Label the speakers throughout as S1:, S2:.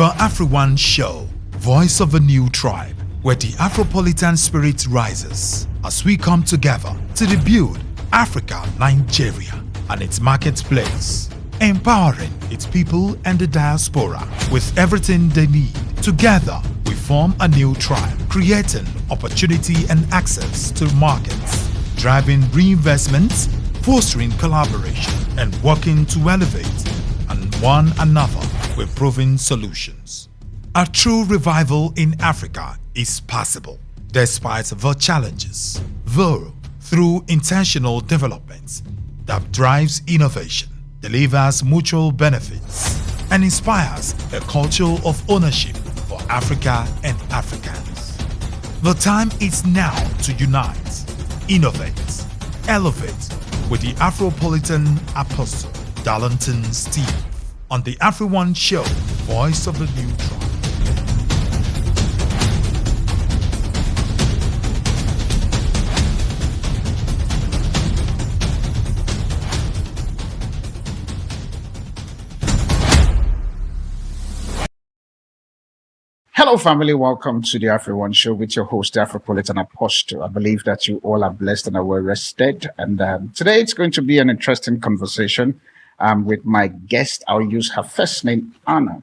S1: The AfriOne Show, voice of a new tribe, where the Afropolitan spirit rises as we come together to rebuild Africa, Nigeria, and its marketplace, empowering its people and the diaspora with everything they need. Together, we form a new tribe, creating opportunity and access to markets, driving reinvestments, fostering collaboration, and working to elevate and one another with proven solutions. A true revival in Africa is possible, despite the challenges, though through intentional development that drives innovation, delivers mutual benefits, and inspires a culture of ownership for Africa and Africans. The time is now to unite, innovate, elevate with the Afropolitan Apostle, Darlington Steve, on the AfriOne Show, voice of the new tribe.
S2: Hello, family. Welcome to the AfriOne Show with your host, the Afropolitan Apostle. I believe that you all are blessed and are well rested. And today it's going to be an interesting conversation with my guest. I'll use her first name, Anna.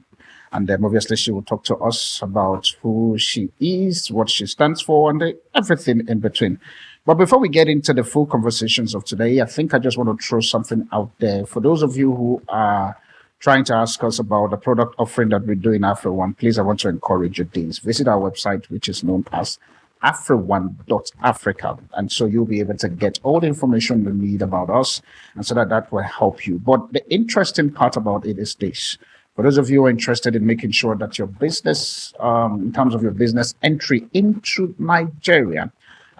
S2: And obviously she will talk to us about who she is, what she stands for, and everything in between. But before we get into the full conversations of today, I think I just want to throw something out there. For those of you who are trying to ask us about the product offering that we do in AfriOne, please, I want to encourage you this. Visit our website, which is known as AfriOne.Africa. And so you'll be able to get all the information you need about us, and so that will help you. But the interesting part about it is this. For those of you who are interested in making sure that your business, in terms of your business entry into Nigeria,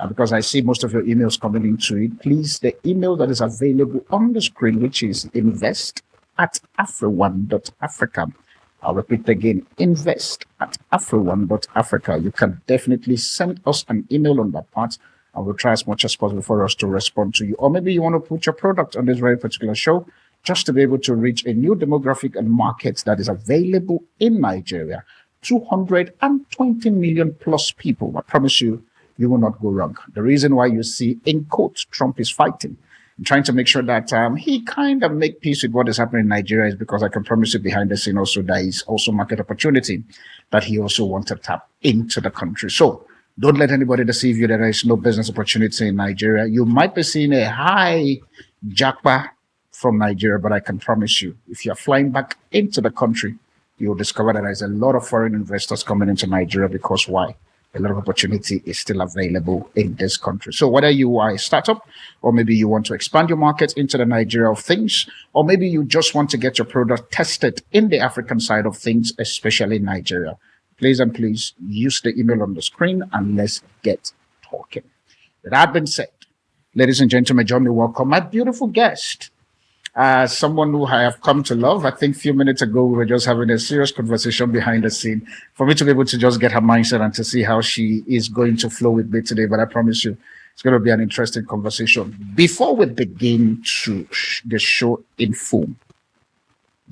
S2: because I see most of your emails coming into it, please, the email that is available on the screen, which is invest@AfriOne.Africa. I'll repeat again, invest@AfriOne.Africa. You can definitely send us an email on that part, and we'll try as much as possible for us to respond to you. Or maybe you want to put your product on this very particular show just to be able to reach a new demographic and market that is available in Nigeria. 220 million plus people. I promise you, you will not go wrong. The reason why you see, in quotes, Trump is fighting, trying to make sure that he kind of make peace with what is happening in Nigeria, is because I can promise you behind the scene also there is also market opportunity that he also wants to tap into the country. So don't let anybody deceive you that there is no business opportunity in Nigeria. You might be seeing a high jackpot from Nigeria, but I can promise you, if you're flying back into the country, you'll discover that there's a lot of foreign investors coming into Nigeria. Because why? A lot of opportunity is still available in this country. So whether you are a startup, or maybe you want to expand your market into the Nigeria of things, or maybe you just want to get your product tested in the African side of things, especially in Nigeria, please use the email on the screen and let's get talking. With that being said, ladies and gentlemen, join me welcome my beautiful guest. Someone who I have come to love. I think a few minutes ago, we were just having a serious conversation behind the scene for me to be able to just get her mindset and to see how she is going to flow with me today. But I promise you, it's going to be an interesting conversation. Before we begin to the show in full,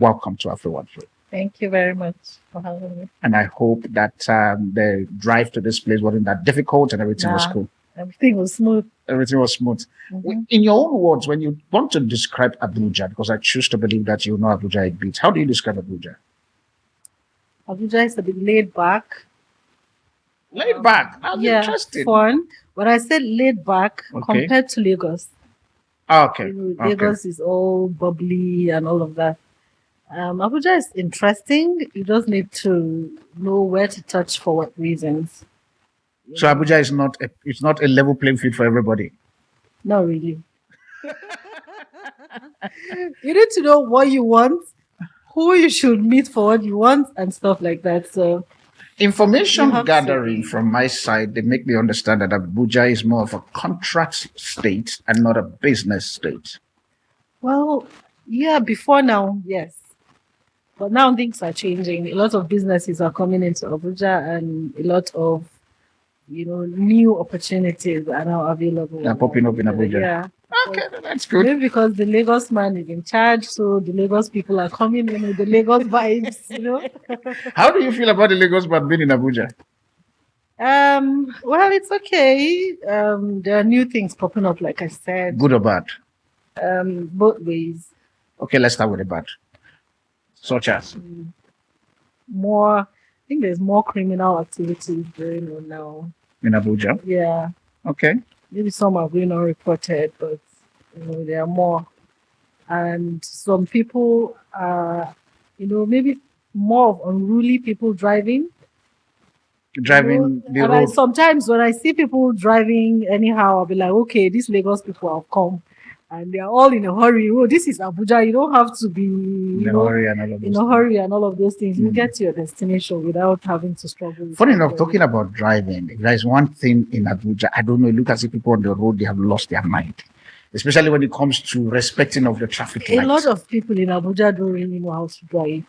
S2: welcome to AfriOne Show.
S3: Thank you very much for having me.
S2: And I hope that the drive to this place wasn't that difficult and everything was cool.
S3: Everything was smooth.
S2: Everything was smooth.
S3: Mm-hmm.
S2: In your own words, when you want to describe Abuja, because I choose to believe that you know Abuja a bit, how do you describe Abuja?
S3: Abuja is a bit laid back.
S2: Laid back? That's interesting.
S3: Fun. But I said laid back compared to Lagos.
S2: Okay.
S3: Lagos is all bubbly and all of that. Abuja is interesting. You just need to know where to touch for what reasons.
S2: So Abuja is not a level playing field for everybody.
S3: Not really. You need to know what you want, who you should meet for what you want, and stuff like that. So
S2: information gathering from my side, they make me understand that Abuja is more of a contract state and not a business state.
S3: Well, yeah, before now, yes. But now things are changing. A lot of businesses are coming into Abuja, and a lot of new opportunities are now available.
S2: They're popping up in Abuja.
S3: Yeah.
S2: Okay, that's good.
S3: Maybe because the Lagos man is in charge, so the Lagos people are coming in with the Lagos vibes, you know.
S2: How do you feel about the Lagos man being in Abuja?
S3: Well, it's okay. There are new things popping up, like I said.
S2: Good or bad?
S3: Both ways.
S2: Okay, let's start with the bad. Such as?
S3: More, I think there's more criminal activities going on now.
S2: In Abuja?
S3: Yeah.
S2: Okay.
S3: Maybe some are going unreported, but there are more. And some people are, maybe more of unruly people driving.
S2: Driving the road.
S3: Sometimes when I see people driving anyhow, I'll be like, okay, these Lagos people have come and they are all in a hurry. Oh, this is Abuja. You don't have to be in a hurry and all of those things. You get to your destination without having to struggle.
S2: Funny enough, talking about driving, there is one thing in Abuja. I don't know, look as if people on the road, they have lost their mind. Especially when it comes to respecting of the traffic lights.
S3: A lot of people in Abuja don't really know how to drive.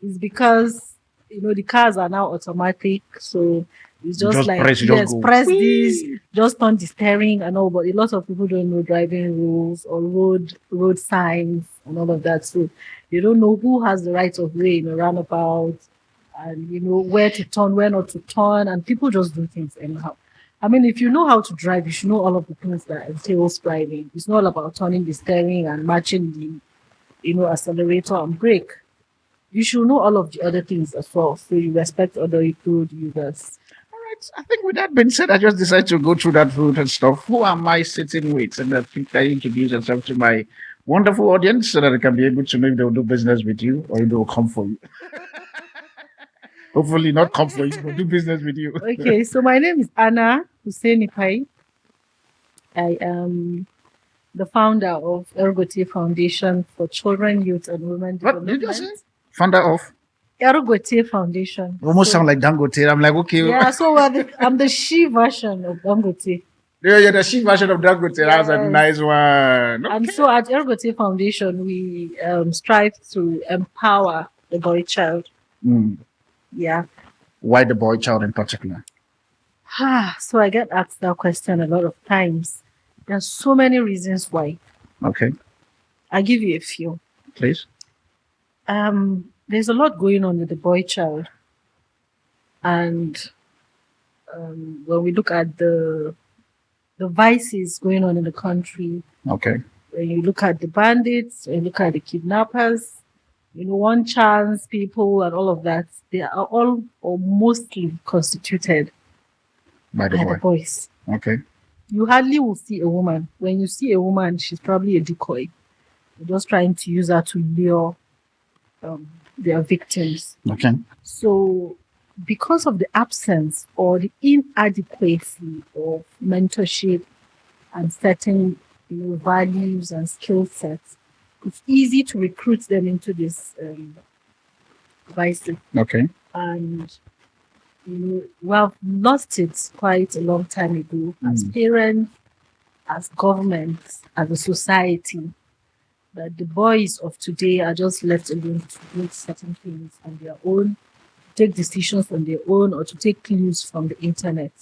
S3: It's because the cars are now automatic, so it's just like press this, just turn the steering and all. But a lot of people don't know driving rules or road signs and all of that. So they don't know who has the right of way in a roundabout, and where to turn, where not to turn, and people just do things anyhow. I mean, if you know how to drive, you should know all of the things that entails driving. It's not about turning the steering and matching the accelerator and brake. You should know all of the other things as well, so you respect other road users.
S2: All right. I think with that being said, I just decided to go through that route and stuff. Who am I sitting with? And I think I introduce yourself to my wonderful audience so that they can be able to know if they'll do business with you or if they'll come for you. Hopefully not come for you, but do business with you.
S3: Okay, so my name is Anna Hussaini Pai. I am the founder of Ergote Foundation for Children, Youth and Women
S2: What
S3: Development.
S2: did you say? Founder of?
S3: Ergote Foundation.
S2: Almost sound like Dangote. I'm like, okay.
S3: Yeah, so I'm the she version of Dangote.
S2: Yeah, you're the she version of Dangote. That's a nice one. Okay.
S3: And so at Ergote Foundation, we strive to empower the boy child. Yeah.
S2: Why the boy child in particular?
S3: So I get asked that question a lot of times. There are so many reasons why.
S2: Okay.
S3: I'll give you a few.
S2: Please.
S3: There's a lot going on with the boy child. And when we look at the vices going on in the country,
S2: okay,
S3: when you look at the bandits, when you look at the kidnappers, one chance people and all of that, they are all or mostly constituted by the boys.
S2: Okay.
S3: You hardly will see a woman. When you see a woman, she's probably a decoy. They're just trying to use her to lure their victims.
S2: Okay.
S3: So because of the absence or the inadequacy of mentorship and certain values and skill sets, it's easy to recruit them into this vices.
S2: Okay.
S3: And we have lost it quite a long time ago as parents, as governments, as a society, that the boys of today are just left alone to do certain things on their own, take decisions on their own, or to take clues from the internet.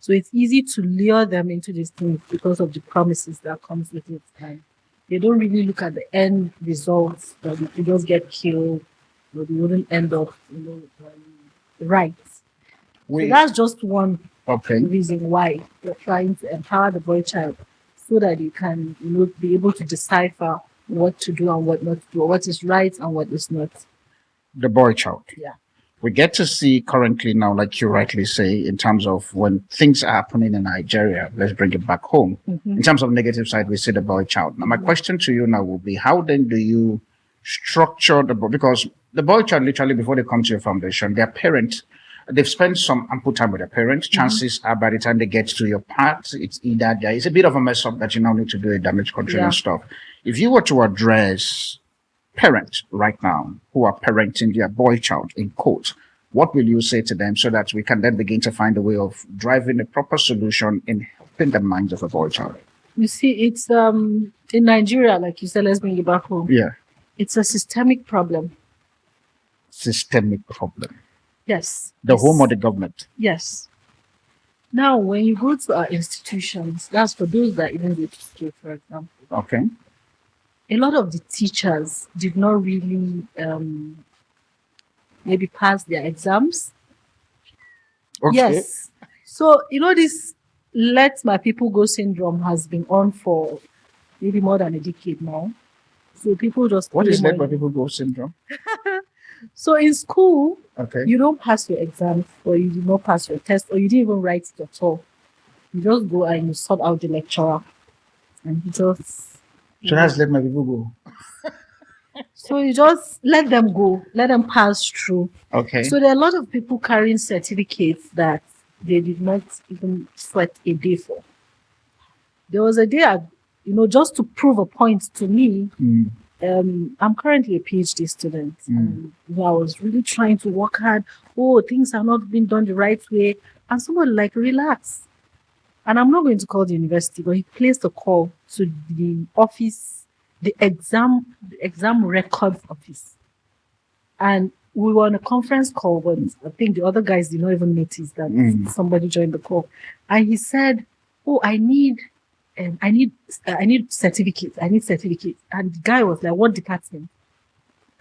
S3: So it's easy to lure them into these things because of the promises that comes with it. And they don't really look at the end results, that they just get killed, or they wouldn't end up, right. So that's just one reason why we're trying to empower the boy child, so that you can, be able to decipher what to do and what not to do, or what is right and what is not.
S2: The boy child.
S3: Yeah.
S2: We get to see currently now, like you rightly say, in terms of when things are happening in Nigeria, let's bring it back home. In terms of negative side, we see the boy child. Now, my question to you now will be, how then do you structure the boy? Because the boy child, literally, before they come to your foundation, their parent, they've spent some ample time with their parents. Chances are by the time they get to your part, it's either there is a bit of a mess up that you now need to do a damage control and stuff. If you were to address parents right now who are parenting their boy child in quote, what will you say to them so that we can then begin to find a way of driving a proper solution in helping the minds of a boy child?
S3: You see, it's in Nigeria, like you said, let's bring it back home.
S2: Yeah.
S3: It's a systemic problem.
S2: Systemic problem.
S3: Yes.
S2: The home or the government?
S3: Yes. Now, when you go to our institutions, that's for those that even go to school, for example.
S2: Okay.
S3: A lot of the teachers did not really maybe pass their exams.
S2: Okay.
S3: Yes. So, this let my people go syndrome has been on for maybe more than a decade now. So people just...
S2: What is let my people go syndrome?
S3: So in school,
S2: okay,
S3: you don't pass your exams, or you do not pass your test, or you didn't even write it at all. You just go and you sort out the lecturer. And you just...
S2: So that's let my people go.
S3: So you just let them go, let them pass through.
S2: Okay.
S3: So there are a lot of people carrying certificates that they did not even sweat a day for. There was a day, just to prove a point to me, I'm currently a PhD student. And I was really trying to work hard. Oh, things are not being done the right way. And someone like, relax. And I'm not going to call the university, but he placed a call to the office, the exam records office. And we were on a conference call, but I think the other guys did not even notice that somebody joined the call. And he said, oh, I need certificates. I need certificates. And the guy was like, what department?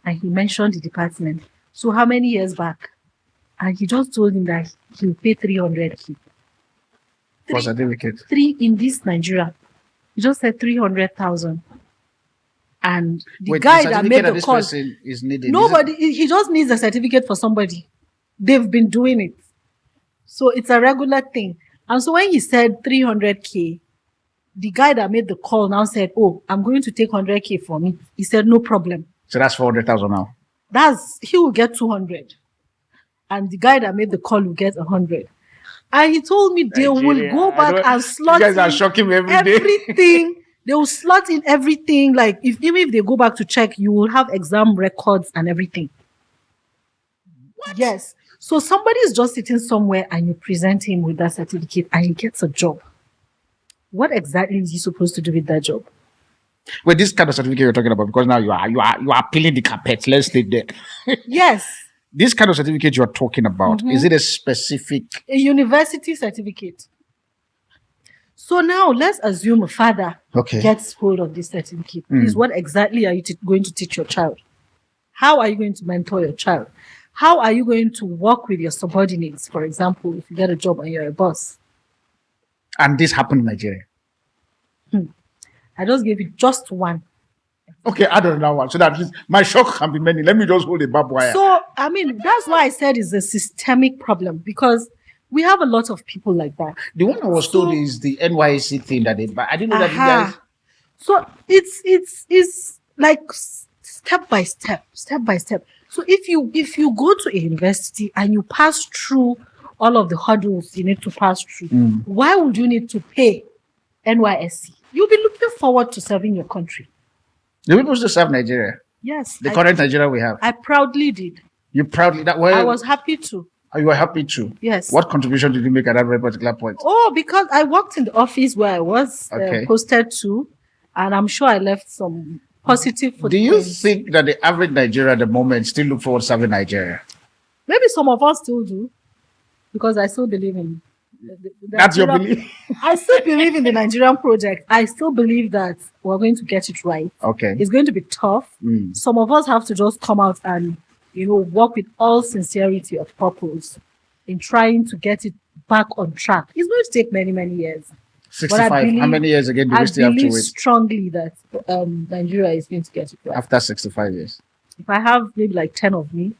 S3: And he mentioned the department. So how many years back? And he just told him that he'll pay 300K.
S2: For certificate.
S3: In this Nigeria. He just said 300,000. And the
S2: the
S3: guy that made the
S2: this
S3: call,
S2: person is needed.
S3: nobody, he just needs a certificate for somebody. They've been doing it. So it's a regular thing. And so when he said 300K, the guy that made the call now said, oh, I'm going to take 100K for me. He said, no problem.
S2: So that's 400,000 now.
S3: He will get 200. And the guy that made the call will get 100. And he told me they will go back and slot
S2: you guys are shocking me every day.
S3: everything. They will slot in everything. Like, even if they go back to check, you will have exam records and everything. What? Yes. So somebody is just sitting somewhere and you present him with that certificate and he gets a job. What exactly is he supposed to do with that job?
S2: Well, this kind of certificate you're talking about, because now you are peeling the carpet. Let's stay there.
S3: Yes.
S2: This kind of certificate you're talking about, is it a specific...
S3: A university certificate. So now let's assume a father gets hold of this certificate. Please, what exactly are you going to teach your child? How are you going to mentor your child? How are you going to work with your subordinates, for example, if you get a job and you're a boss?
S2: And this happened in Nigeria.
S3: I just gave you just one.
S2: Okay, I don't know one. So that my shock can be many. Let me just hold a barbed wire.
S3: So, that's why I said it's a systemic problem, because we have a lot of people like that.
S2: The one I was told is the NYC thing that they... I didn't know that you guys...
S3: So it's like step by step. So if you go to a university and you pass through all of the hurdles you need to pass through, why would you need to pay NYSC? You'll be looking forward to serving your country.
S2: The people to serve Nigeria.
S3: Yes.
S2: The current Nigeria we have.
S3: I proudly did.
S2: You proudly...
S3: I was happy to.
S2: You were happy to?
S3: Yes.
S2: What contribution did you make at that very particular point?
S3: Oh, because I worked in the office where I was posted to, and I'm sure I left some positive footprints.
S2: Do you think that the average Nigerian at the moment still look forward to serving Nigeria?
S3: Maybe some of us still do, because I still believe in...
S2: That's your belief?
S3: I still believe in the Nigerian project. I still believe that we're going to get it right.
S2: Okay.
S3: It's going to be tough. Some of us have to just come out and, work with all sincerity of purpose in trying to get it back on track. It's going to take many, many years.
S2: 65. How many years again do we still have to wait? I believe
S3: strongly that Nigeria is going to get it right.
S2: After 65 years?
S3: If I have maybe like 10 of me.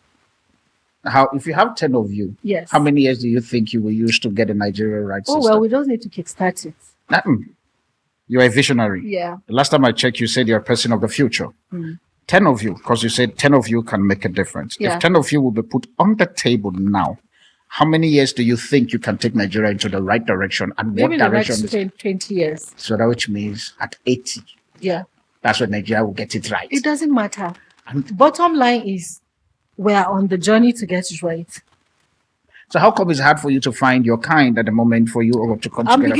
S2: If you have 10 of you,
S3: yes.
S2: How many years do you think you will use to get a Nigeria right system?
S3: Oh, well, we just need to kickstart it.
S2: You're a visionary.
S3: Yeah.
S2: The last time I checked, you said you're a person of the future. 10 of you, because you said 10 of you can make a difference.
S3: Yeah.
S2: If 10 of you will be put on the table now, how many years do you think you can take Nigeria into the right direction? And
S3: maybe
S2: what direction?
S3: Maybe the next 20 years.
S2: So that which means at 80.
S3: Yeah.
S2: That's when Nigeria will get it right.
S3: It doesn't matter. And bottom line is, we are on the journey to get it right.
S2: So how come it's hard for you to find your kind at the moment for you or to come
S3: I'm
S2: together?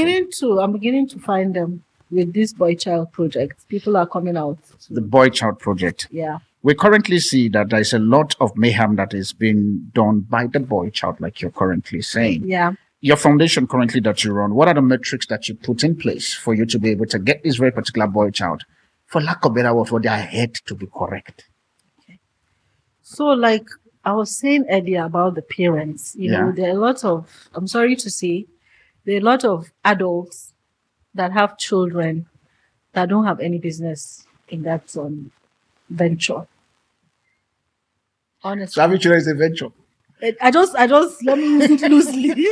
S3: I'm beginning to find them with this boy child project. People are coming out.
S2: The boy child project.
S3: Yeah.
S2: We currently see that there's a lot of mayhem that is being done by the boy child, like you're currently saying.
S3: Yeah.
S2: your foundation currently that you run, what are the metrics that you put in place for you to be able to get this very particular boy child, for lack of better word, for their head to be correct?
S3: So, like I was saying earlier about the parents, you know, there are a lot of, I'm sorry to say, there are a lot of adults that have children that don't have any business in that venture. Honestly.
S2: So having children is a venture.
S3: I just let me use it loosely.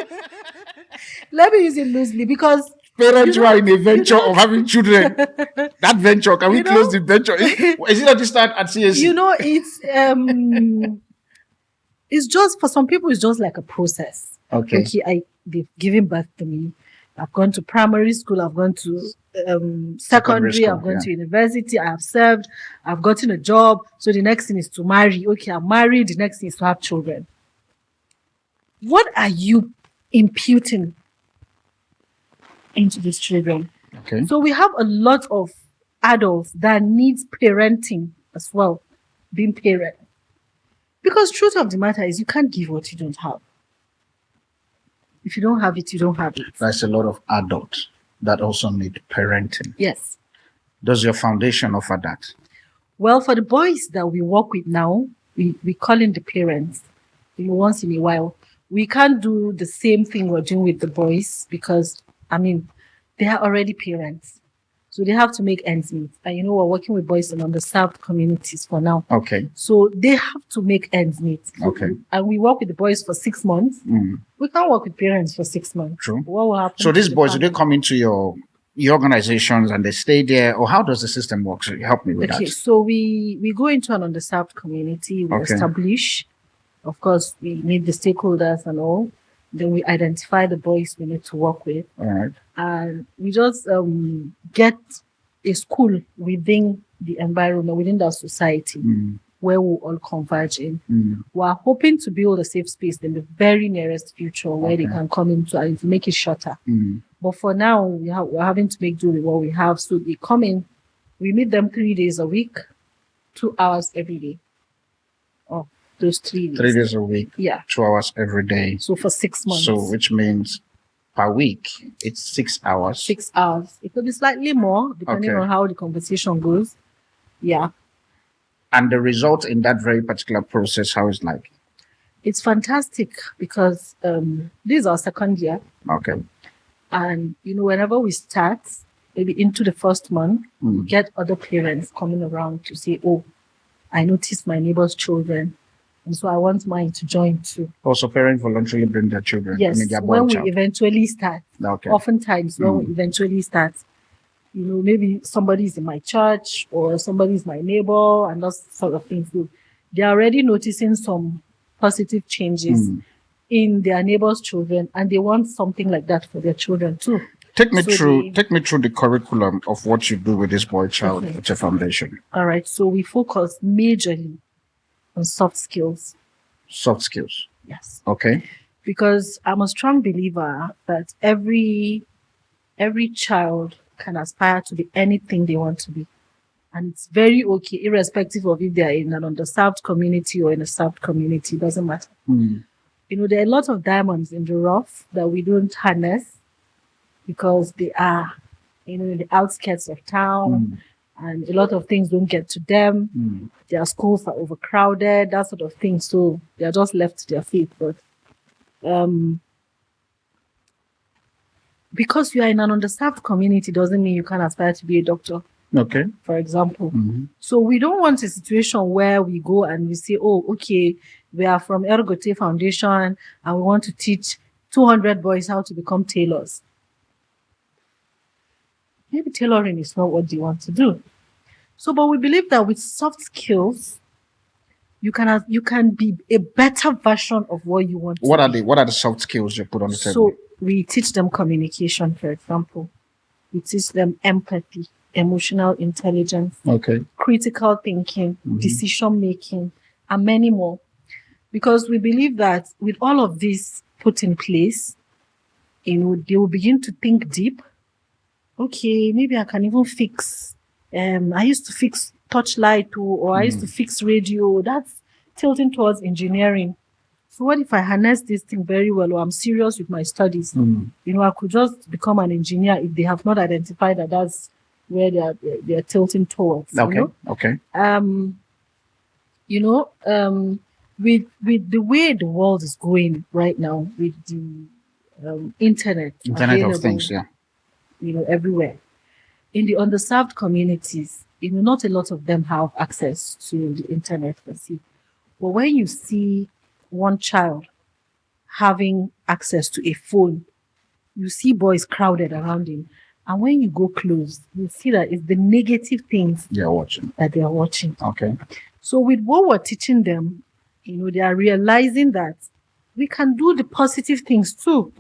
S3: Let me use it loosely because
S2: parents who are in a venture of having children, that venture, can we close the venture? Is it not to start at CSC?
S3: You know, it's just, for some people, it's just like a process.
S2: Okay.
S3: They've given birth to me. I've gone to primary school. I've gone to secondary school, I've gone to university. I have served. I've gotten a job. So the next thing is to marry. Okay, I'm married. The next thing is to have children. What are you imputing into these children?
S2: Okay.
S3: So we have a lot of adults that needs parenting as well, being parent. Because truth of the matter is you can't give what you don't have. If you don't have it, you don't have it.
S2: There's a lot of adults that also need parenting.
S3: Yes.
S2: Does your foundation offer that?
S3: Well, for the boys that we work with now, we call in the parents, once in a while. We can't do the same thing we're doing with the boys because, I mean, they are already parents. So they have to make ends meet. And we're working with boys in underserved communities for now.
S2: Okay.
S3: So they have to make ends meet.
S2: Okay.
S3: And we work with the boys for 6 months. We can't work with parents for 6 months.
S2: True.
S3: What will happen?
S2: So these boys, do they come into your organizations and they stay there? Or how does the system work? So help me with that.
S3: Okay, so we go into an underserved community. We establish, of course, we need the stakeholders and all. Then we identify the boys we need to work with.
S2: All right.
S3: And we just get a school within the environment, within the society, where we'll all converge in. We're hoping to build a safe space in the very nearest future where they can come into and make it shorter. But for now, we're having to make do with what we have. So they come in, we meet them 3 days a week, 2 hours every day. Oh, those 3 days.
S2: 3 days a week.
S3: Yeah.
S2: 2 hours every day.
S3: So for 6 months.
S2: So which means per week, it's 6 hours.
S3: 6 hours. It could be slightly more, depending on how the conversation goes. Yeah.
S2: And the result in that very particular process, how is like?
S3: It's fantastic because this is our second year.
S2: Okay.
S3: And, whenever we start, maybe into the first month, we get other parents coming around to say, oh, I noticed my neighbor's children. And so I want mine to join too.
S2: Also, parents voluntarily bring their children.
S3: Yes, when we eventually start.
S2: Okay.
S3: Oftentimes, when we eventually start, maybe somebody's in my church or somebody's my neighbor and those sort of things. So they're already noticing some positive changes in their neighbor's children, and they want something like that for their children too.
S2: Take me through the curriculum of what you do with this boy child at your foundation.
S3: All right. So we focus majorly on soft skills.
S2: Soft skills.
S3: Yes.
S2: Okay.
S3: Because I'm a strong believer that every child can aspire to be anything they want to be. And it's very okay, irrespective of if they are in an underserved community or in a served community, it doesn't matter. There are a lot of diamonds in the rough that we don't harness because they are, in the outskirts of town. And a lot of things don't get to them. Their schools are overcrowded, that sort of thing. So they are just left to their fate. But because you are in an underserved community doesn't mean you can't aspire to be a doctor.
S2: Okay.
S3: For example. So we don't want a situation where we go and we say, oh, okay, we are from Ergote Foundation and we want to teach 200 boys how to become tailors. Maybe tailoring is not what you want to do. So, but we believe that with soft skills, you can be a better version of what you want to be.
S2: What are the soft skills you put on the table?
S3: So we teach them communication, for example. We teach them empathy, emotional intelligence, critical thinking, decision making, and many more. Because we believe that with all of this put in place, they will begin to think deep. Okay, maybe I can even fix, I used to fix touchlight or I used to fix radio. That's tilting towards engineering. So what if I harness this thing very well, or I'm serious with my studies? I could just become an engineer if they have not identified that that's where they're tilting towards.
S2: Okay. Okay.
S3: With the way the world is going right now, with the internet
S2: of Things, yeah.
S3: Everywhere. In the underserved communities, not a lot of them have access to the internet per se. But when you see one child having access to a phone, you see boys crowded around him. And when you go close, you see that it's the negative things
S2: they are watching.
S3: Okay. So with what we're teaching them, they are realizing that we can do the positive things too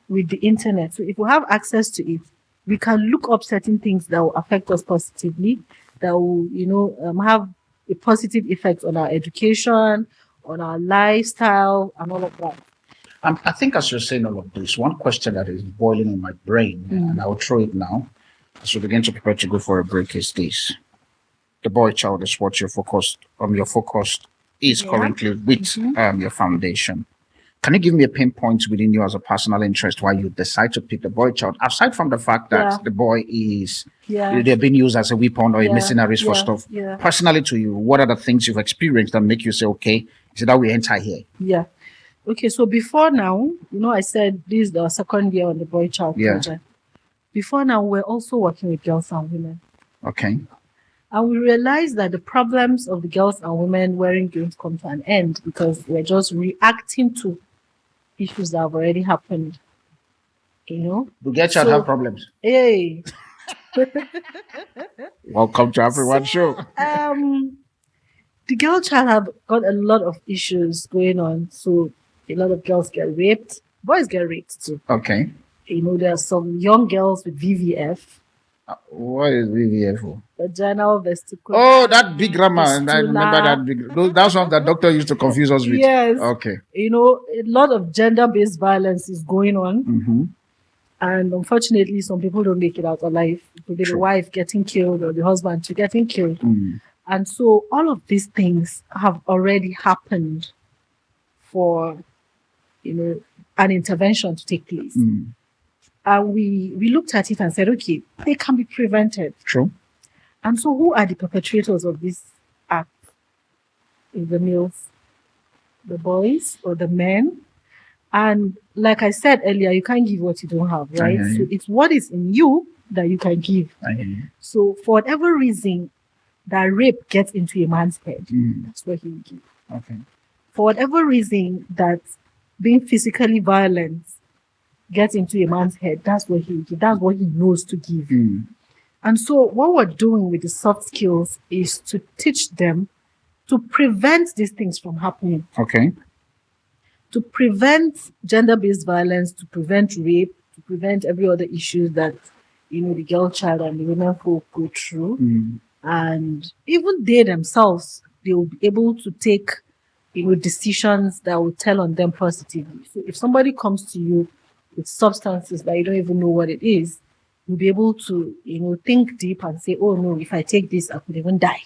S3: with the internet. So if we have access to it, we can look up certain things that will affect us positively, that will, have a positive effect on our education, on our lifestyle, and all of that.
S2: I think as you're saying all of this, one question that is boiling in my brain, and I'll throw it now, as we begin to prepare to go for a break, is this. The boy child is what you're focused on. Your focus is currently with your foundation. Can you give me a pinpoint within you as a personal interest why you decide to pick the boy child? Aside from the fact that the boy is, they're being used as a weapon or a mercenaries for stuff. Personally to you, what are the things you've experienced that make you say, okay, is it that we enter here?
S3: Yeah. Okay, so before now, I said this is the second year on the boy child project. Before now, we're also working with girls and women.
S2: Okay.
S3: And we realized that the problems of the girls and women weren't going to come to an end because we're just reacting to issues that have already happened.
S2: The girl child have problems.
S3: Hey.
S2: Welcome to AfriOne Show.
S3: The girl child have got a lot of issues going on. So a lot of girls get raped. Boys get raped too.
S2: Okay.
S3: There are some young girls with VVF.
S2: What is VVF for?
S3: Vaginal vesicle.
S2: Oh, that big grammar. I remember that big. That's one that doctor used to confuse us with.
S3: Yes.
S2: Okay.
S3: A lot of gender-based violence is going on. And unfortunately, some people don't make it out alive. The wife getting killed or the husband getting killed. And so all of these things have already happened for, an intervention to take place. And we looked at it and said, okay, they can be prevented.
S2: True.
S3: And so who are the perpetrators of this act? Is the males, the boys, or the men? And like I said earlier, you can't give what you don't have, right? So it's what is in you that you can give. So for whatever reason that rape gets into a man's head, that's what he will give.
S2: Okay.
S3: For whatever reason that being physically violent gets into a man's head, that's what that's what he knows to give. And so what we're doing with the soft skills is to teach them to prevent these things from happening.
S2: Okay.
S3: To prevent gender-based violence, to prevent rape, to prevent every other issue that, the girl child and the women folk go through. And even they themselves, they will be able to take, decisions that will tell on them positively. So if somebody comes to you with substances that you don't even know what it is, you'll be able to, think deep and say, oh no, if I take this, I could even die.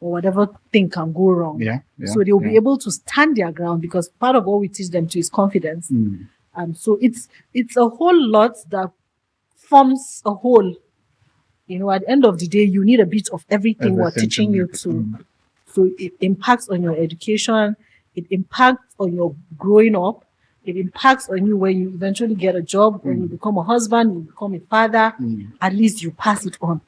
S3: Or whatever thing can go wrong. So they'll be able to stand their ground because part of what we teach them to is confidence. And so it's a whole lot that forms a whole. At the end of the day, you need a bit of everything we're teaching you to. So it impacts on your education. It impacts on your growing up. It impacts on you when you eventually get a job, when you become a husband, you become a father, at least you pass it on.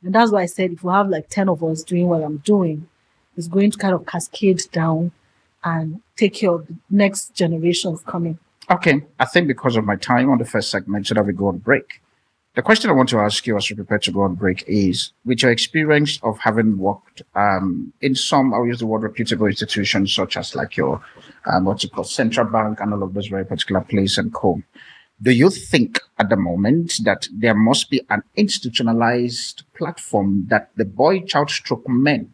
S3: And that's why I said if we have like 10 of us doing what I'm doing, it's going to kind of cascade down and take care of the next generations coming.
S2: Okay. I think because of my time on the first segment, so that we go on break. The question I want to ask you as we prepare to go on break is, with your experience of having worked in some, I'll use the word reputable institutions, such as like your, central bank and all of those very particular places and co. Do you think at the moment that there must be an institutionalized platform that the boy child stroke men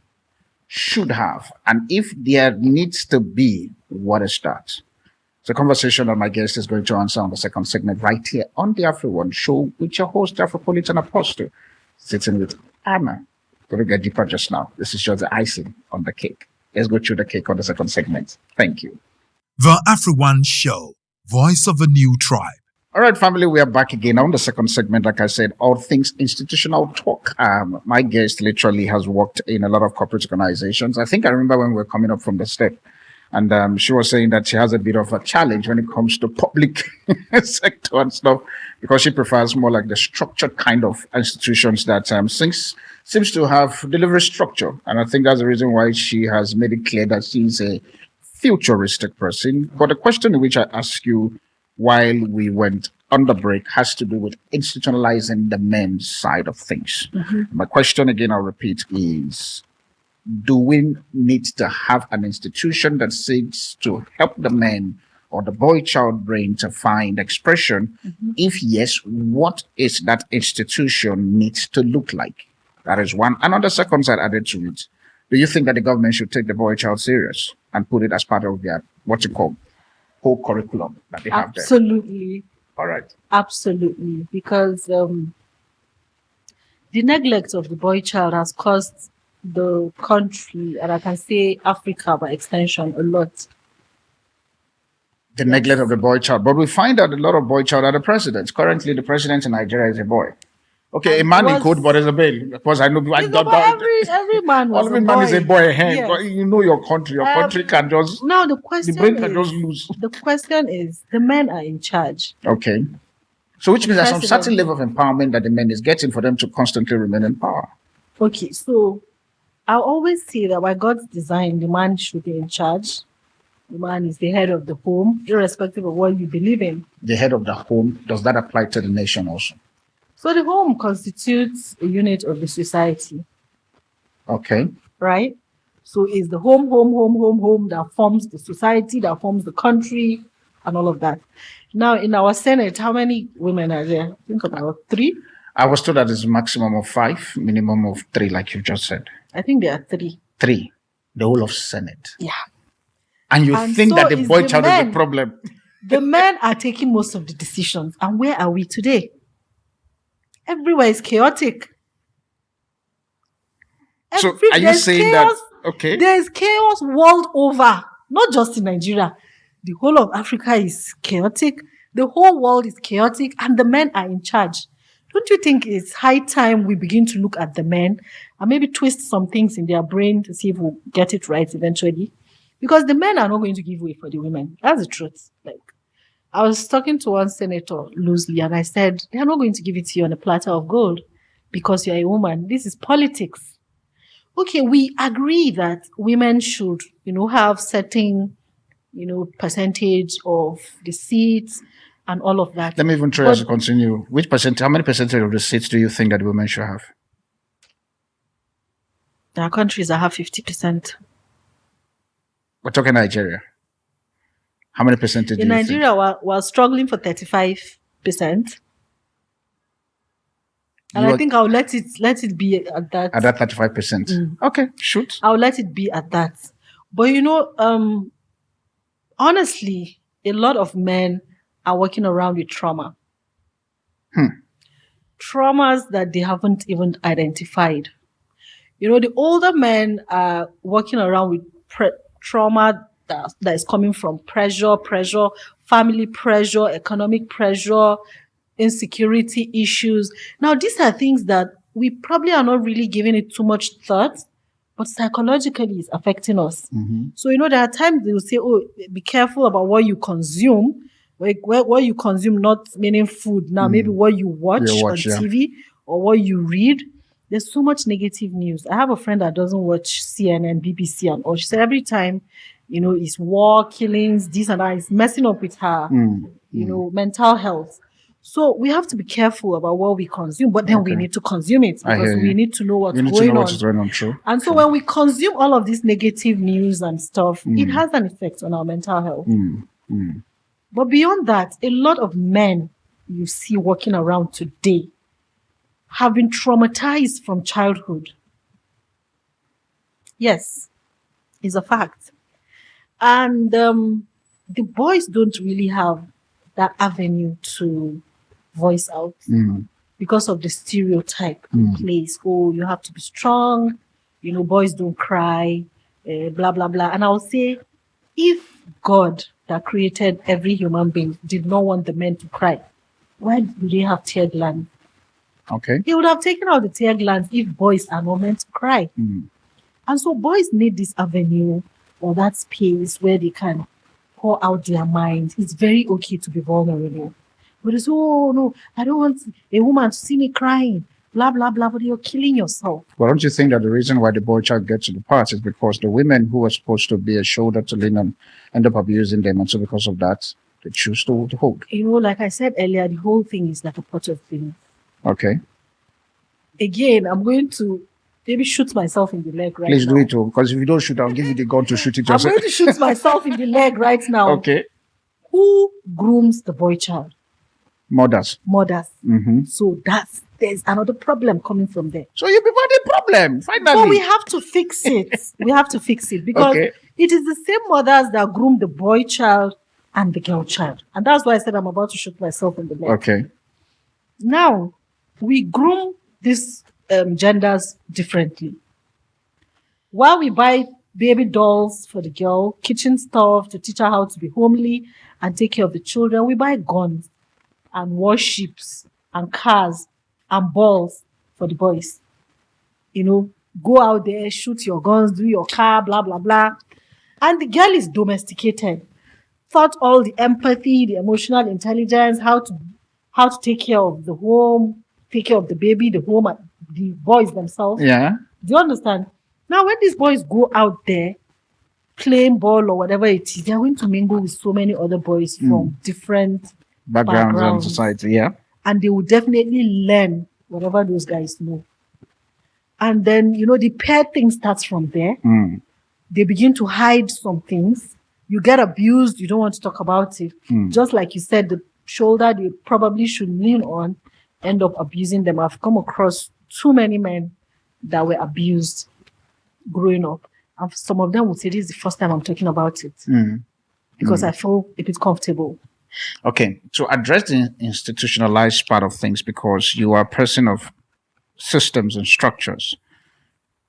S2: should have? And if there needs to be, what is that? It's a conversation that my guest is going to answer on the second segment right here on the AfriOne Show with your host, Afropolitan Apostle, sitting with Anna. Going to get deeper just now. This is just the icing on the cake. Let's go through the cake on the second segment. Thank you.
S1: The AfriOne Show, voice of a new tribe.
S2: All right, family, we are back again on the second segment. Like I said, all things institutional talk. My guest literally has worked in a lot of corporate organizations. I think I remember when we were coming up from the step, and she was saying that she has a bit of a challenge when it comes to public sector and stuff, because she prefers more like the structured kind of institutions that seems to have delivery structure. And I think that's the reason why she has made it clear that she's a futuristic person. But the question in which I ask you while we went on the break has to do with institutionalizing the men's side of things. My question again, I'll repeat, is do we need to have an institution that seeks to help the men or the boy child brain to find expression? If yes, what is that institution needs to look like? That is one. And on the second side added to it, do you think that the government should take the boy child serious and put it as part of their, what you call, whole curriculum that they have there?
S3: Absolutely.
S2: All right.
S3: Absolutely. Because the neglect of the boy child has caused the country, and I can say Africa by extension, a lot.
S2: The neglect of the boy child. But we find out a lot of boy child are the presidents. Currently, the president in Nigeria is a boy. Okay, a man in code, but is a babe. Because I know
S3: every man was
S2: every
S3: a
S2: man
S3: boy.
S2: is a boy.
S3: Yes.
S2: But you know your country. Your country can just,
S3: now the
S2: brain can just lose.
S3: The question is, the men are in charge.
S2: Okay. So which means there's some
S3: President.
S2: certain level of empowerment that the men is getting for them to constantly remain in power.
S3: Okay, so I always say that by God's design, the man should be in charge. The man is the head of the home, irrespective of what you believe in.
S2: The head of the home, does that apply to the nation also?
S3: So the home constitutes a unit of the society.
S2: Okay.
S3: Right? So it's the home that forms the society, that forms the country, and all of that. Now, in our Senate, how many women are there? I think about 3.
S2: I was told that it's a maximum of 5, minimum of 3, like you just said.
S3: I think there are 3.
S2: 3. The whole of Senate.
S3: Yeah.
S2: And you think
S3: so
S2: that the boy
S3: the
S2: child
S3: men.
S2: is a problem?
S3: The men are taking most of the decisions. And where are we today? Everywhere is chaotic.
S2: So are you saying
S3: chaos,
S2: that, okay.
S3: There is chaos world over, not just in Nigeria. The whole of Africa is chaotic. The whole world is chaotic, and the men are in charge. Don't you think it's high time we begin to look at the men and maybe twist some things in their brain to see if we'll get it right eventually? Because the men are not going to give way for the women. That's the truth. Like, I was talking to one senator loosely, and I said, they're not going to give it to you on a platter of gold because you're a woman. This is politics. Okay, we agree that women should, have certain, percentage of the seats and all of that.
S2: Let me even try as to continue. How many percentage of the seats do you think that women should have?
S3: There are countries that have 50%.
S2: We're talking Nigeria. How many percentage
S3: in
S2: do you
S3: Nigeria,
S2: think?
S3: we're struggling for 35%. And I think I'll let it be at that.
S2: At that 35%. Okay, shoot.
S3: I'll let it be at that. But honestly, a lot of men are walking around with trauma. Traumas that they haven't even identified. The older men are walking around with trauma that is coming from pressure, family pressure, economic pressure, insecurity issues. Now, these are things that we probably are not really giving it too much thought, but psychologically it's affecting us. So, there are times they will say, oh, be careful about what you consume. Like what you consume, not meaning food. Now, maybe what you watch on TV or what you read. There's so much negative news. I have a friend that doesn't watch CNN, BBC, and all. She said every time, it's war, killings, this and that. It's messing up with her, mental health. So we have to be careful about what we consume, but then we need to consume it because we need to know what's going on.
S2: True.
S3: And so when we consume all of this negative news and stuff, it has an effect on our mental health. But beyond that, a lot of men you see walking around today have been traumatized from childhood. Yes, it's a fact. And the boys don't really have that avenue to voice out because of the stereotype in place. Oh, you have to be strong, boys don't cry, blah, blah, blah. And I'll say, if God that created every human being did not want the men to cry, why do they have tear glands?
S2: Okay.
S3: He would have taken out the tear glands if boys are not meant to cry. And so boys need this avenue or that space where they can pour out their mind. It's very okay to be vulnerable. But it's, oh no, I don't want a woman to see me crying. Blah, blah, blah, but you're killing yourself.
S2: Well, don't you think that the reason why the boy child gets to the parts is because the women who are supposed to be a shoulder to lean on end up abusing them, and so because of that, they choose to hold?
S3: Like I said earlier, the whole thing is like a pot of things.
S2: Okay.
S3: Again, I'm going to maybe shoot myself in the leg right
S2: Please
S3: now.
S2: do it too, because if you don't shoot, I'll give you the gun to shoot it
S3: I'm
S2: yourself.
S3: going to shoot myself in the leg right now.
S2: Okay.
S3: Who grooms the boy child?
S2: Mothers.
S3: Mothers.
S2: Mm-hmm.
S3: So there's another problem coming from there.
S2: So you people the problem, finally.
S3: But we have to fix it. We have to fix it because
S2: Okay.
S3: it is the same mothers that groom the boy child and the girl child. And that's why I said I'm about to shoot myself in the leg.
S2: Okay.
S3: Now, we groom these genders differently. While we buy baby dolls for the girl, kitchen stuff to teach her how to be homely and take care of the children, we buy guns and warships and cars and balls for the boys. Go out there, shoot your guns, do your car, blah, blah, blah. And the girl is domesticated. Taught all the empathy, the emotional intelligence, how to take care of the home, take care of the baby, the home, and the boys themselves.
S2: Yeah.
S3: Do you understand? Now, when these boys go out there playing ball or whatever it is, they're going to mingle with so many other boys from different
S2: Backgrounds and society, yeah.
S3: and they will definitely learn whatever those guys know. And then, the pair thing starts from there. They begin to hide some things. You get abused, you don't want to talk about it. Just like you said, the shoulder they probably should lean on end up abusing them. I've come across too many men that were abused growing up. And some of them would say, this is the first time I'm talking about it. Because I feel a bit comfortable.
S2: Okay, to address the institutionalized part of things, because you are a person of systems and structures,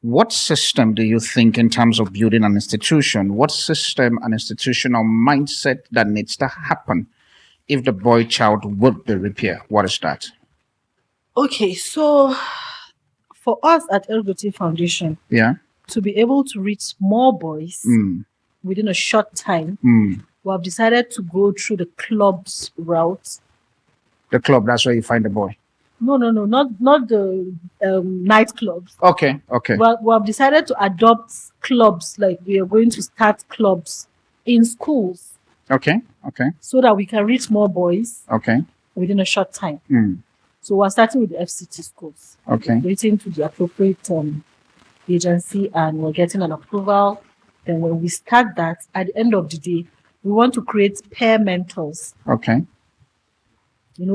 S2: what system do you think in terms of building an institution, what system and institutional mindset that needs to happen if the boy child would be repaired? What is that?
S3: Okay, so for us at LGBT Foundation,
S2: Yeah.
S3: to be able to reach more boys within a short time, we have decided to go through the club's route.
S2: The club, that's where you find the boy.
S3: No, not the nightclubs.
S2: Okay.
S3: Well, we have decided to adopt clubs, like we are going to start clubs in schools
S2: Okay.
S3: so that we can reach more boys
S2: Okay.
S3: within a short time. So we're starting with the FCT schools.
S2: Okay.
S3: Waiting to the appropriate agency and we're getting an approval. Then when we start that, at the end of the day, we want to create peer mentors.
S2: Okay.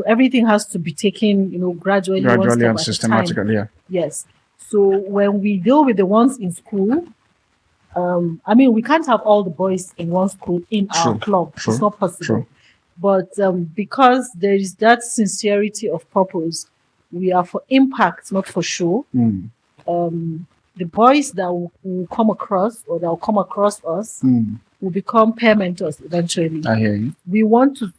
S3: Everything has to be taken, gradually one step
S2: And
S3: at a time.
S2: systematically, yeah.
S3: Yes. So when we deal with the ones in school, we can't have all the boys in one school in our club. It's not possible.
S2: True.
S3: But because there is that sincerity of purpose, we are for impact, not for show. The boys that will come across or that will come across us will become peer mentors eventually.
S2: I hear you.
S3: We want to,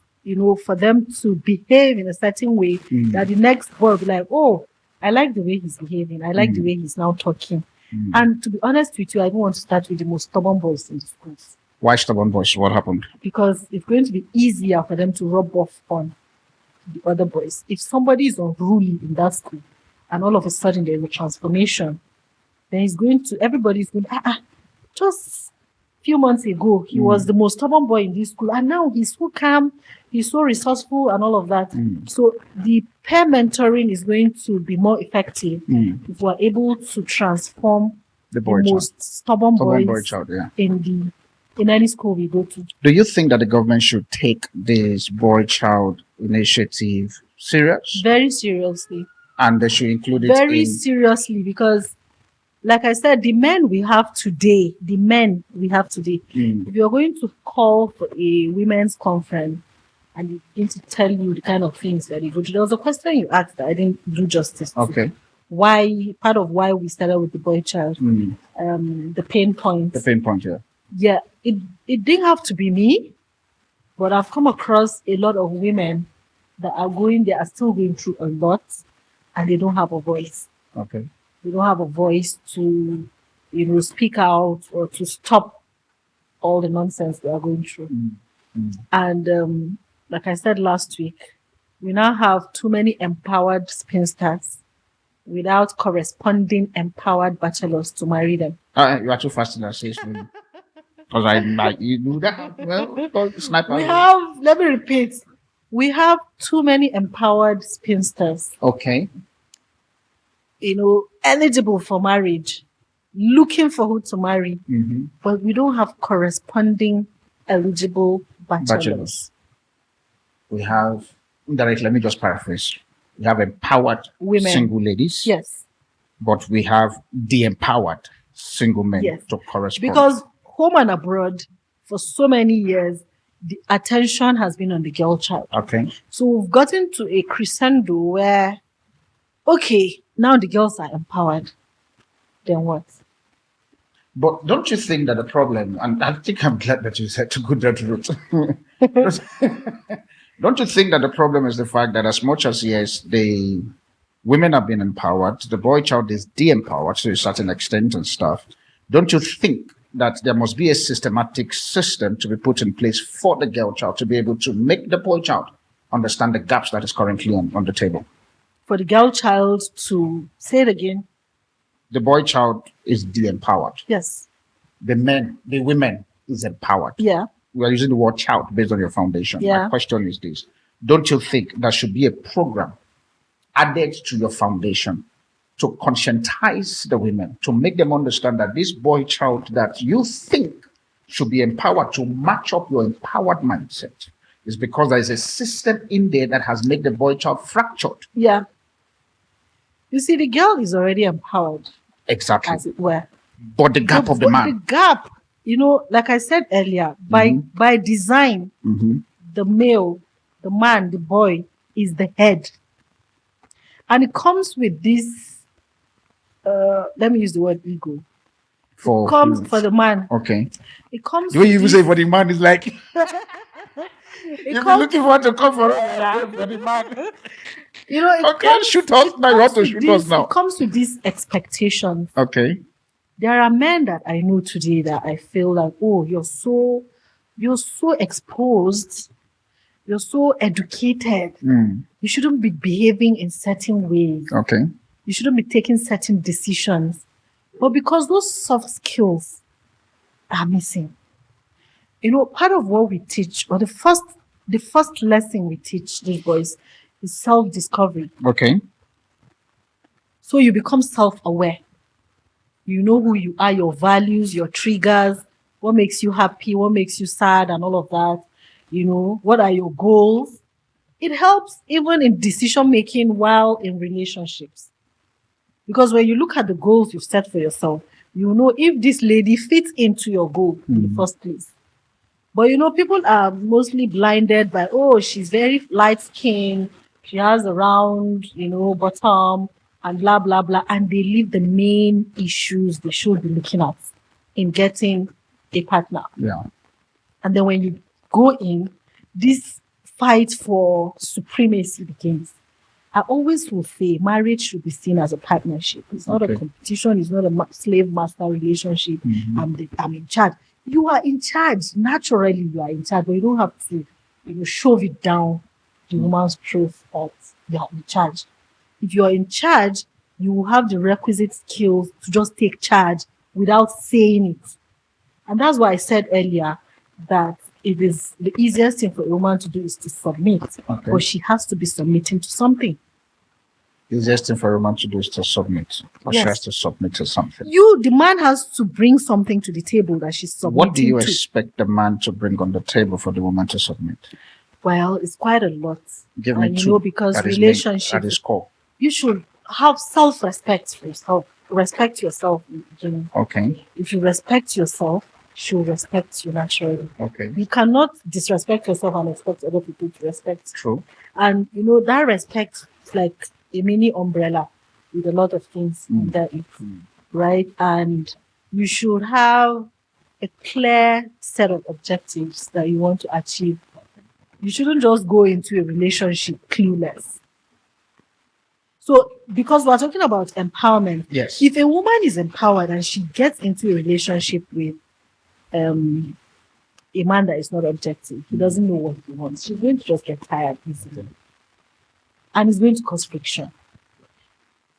S3: for them to behave in a certain way that the next boy will be like, oh, I like the way he's behaving. I like the way he's now talking. And to be honest with you, I don't want to start with the most stubborn boys in the schools.
S2: Why stubborn boys? What happened?
S3: Because it's going to be easier for them to rub off on the other boys. If somebody is unruly in that school and all of a sudden there's a transformation, then everybody's going to, just a few months ago, he was the most stubborn boy in this school. And now he's so calm, he's so resourceful and all of that. So the peer mentoring is going to be more effective if we're able to transform
S2: The
S3: the
S2: boy child.
S3: most stubborn
S2: Boy
S3: boys
S2: child, yeah.
S3: in any school we go to.
S2: Do you think that the government should take this boy child initiative serious?
S3: Very seriously.
S2: And they should include it
S3: Very
S2: in...
S3: seriously, because like I said, the men we have today, if you're going to call for a women's conference and they begin to tell you the kind of things that you go to, there was a question you asked that I didn't do justice to.
S2: Okay.
S3: Part of why we started with the boy child, the pain points.
S2: The pain point, yeah.
S3: Yeah, it didn't have to be me. But I've come across a lot of women that they are still going through a lot, and they don't have a voice.
S2: Okay.
S3: They don't have a voice to, speak out or to stop all the nonsense they are going through. And like I said last week, we now have too many empowered spinsters without corresponding empowered bachelors to marry them.
S2: You are too fast in that station. Because you do that. Well, sniper.
S3: Let me repeat, we have too many empowered spinsters.
S2: Okay.
S3: Eligible for marriage, looking for who to marry, but we don't have corresponding eligible bachelors.
S2: We have, let me just paraphrase. We have empowered
S3: women,
S2: single ladies.
S3: Yes.
S2: But we have de-empowered single men to correspond.
S3: Because home and abroad, for so many years, the attention has been on the girl child.
S2: Okay.
S3: So we've gotten to a crescendo where, okay, now the girls are empowered. Then what?
S2: But don't you think that the problem, and I think I'm glad that you said to go that route. Don't you think that the problem is the fact that as much as, yes, the women have been empowered, the boy child is de-empowered to a certain extent and stuff. Don't you think that there must be a systematic system to be put in place for the girl child to be able to make the boy child understand the gaps that is currently on the table?
S3: For the girl child to, say it again.
S2: The boy child is de-empowered.
S3: Yes.
S2: The women is empowered.
S3: Yeah.
S2: We are using the word child based on your foundation.
S3: Yeah.
S2: My question is this. Don't you think there should be a program added to your foundation to conscientize the women, to make them understand that this boy child that you think should be empowered to match up your empowered mindset is because there is a system in there that has made the boy child fractured?
S3: Yeah. You see, the girl is already empowered.
S2: Exactly.
S3: As it were.
S2: But the gap of the man.
S3: The gap, like I said earlier, by design, the male, the man, the boy is the head. And it comes with this, let me use the word ego.
S2: For
S3: the man.
S2: Okay.
S3: It comes
S2: the way you even say for the man is like, you're looking for to come for the man. Shoot us now. You have to shoot us now.
S3: It comes with these expectations.
S2: Okay.
S3: There are men that I know today that I feel like, oh, you're so exposed, you're so educated. You shouldn't be behaving in certain ways.
S2: Okay.
S3: You shouldn't be taking certain decisions. But because those soft skills are missing, part of what we teach, or the first lesson we teach these boys is self-discovery.
S2: Okay.
S3: So you become self-aware. You know who you are, your values, your triggers, what makes you happy, what makes you sad, and all of that. What are your goals? It helps even in decision-making while in relationships. Because when you look at the goals you've set for yourself, you know if this lady fits into your goal in the first place. But people are mostly blinded by, oh, she's very light-skinned, she has a round, bottom, and blah, blah, blah. And they leave the main issues they should be looking at in getting a partner.
S2: Yeah.
S3: And then when you go in, this fight for supremacy begins. I always will say marriage should be seen as a partnership. It's not a competition. It's not a slave-master relationship. I'm in charge. You are in charge. Naturally, you are in charge, but you don't have to shove it down the woman's throat that you are in charge. If you are in charge, you will have the requisite skills to just take charge without saying it. And that's why I said earlier that it is the easiest thing for a woman to do is to submit.
S2: Okay.
S3: But she has to be submitting to something.
S2: The easiest thing for a woman to do is to submit. Or she has to submit to something.
S3: The man has to bring something to the table that she's submitting to.
S2: What do you expect the man to bring on the table for the woman to submit?
S3: Well, it's quite a lot.
S2: Give me two.
S3: Because relationships,
S2: that is core.
S3: You should have self-respect for yourself. Respect yourself.
S2: Okay.
S3: If you respect yourself, she'll respect you naturally.
S2: Okay.
S3: You cannot disrespect yourself and expect other people to respect.
S2: True.
S3: And that respect is like a mini umbrella with a lot of things under it, right? And you should have a clear set of objectives that you want to achieve You shouldn't just go into a relationship clueless. So, because we're talking about empowerment,
S2: Yes.
S3: if a woman is empowered and she gets into a relationship with a man that is not objective, he doesn't know what he wants, she's going to just get tired easily. And it's going to cause friction.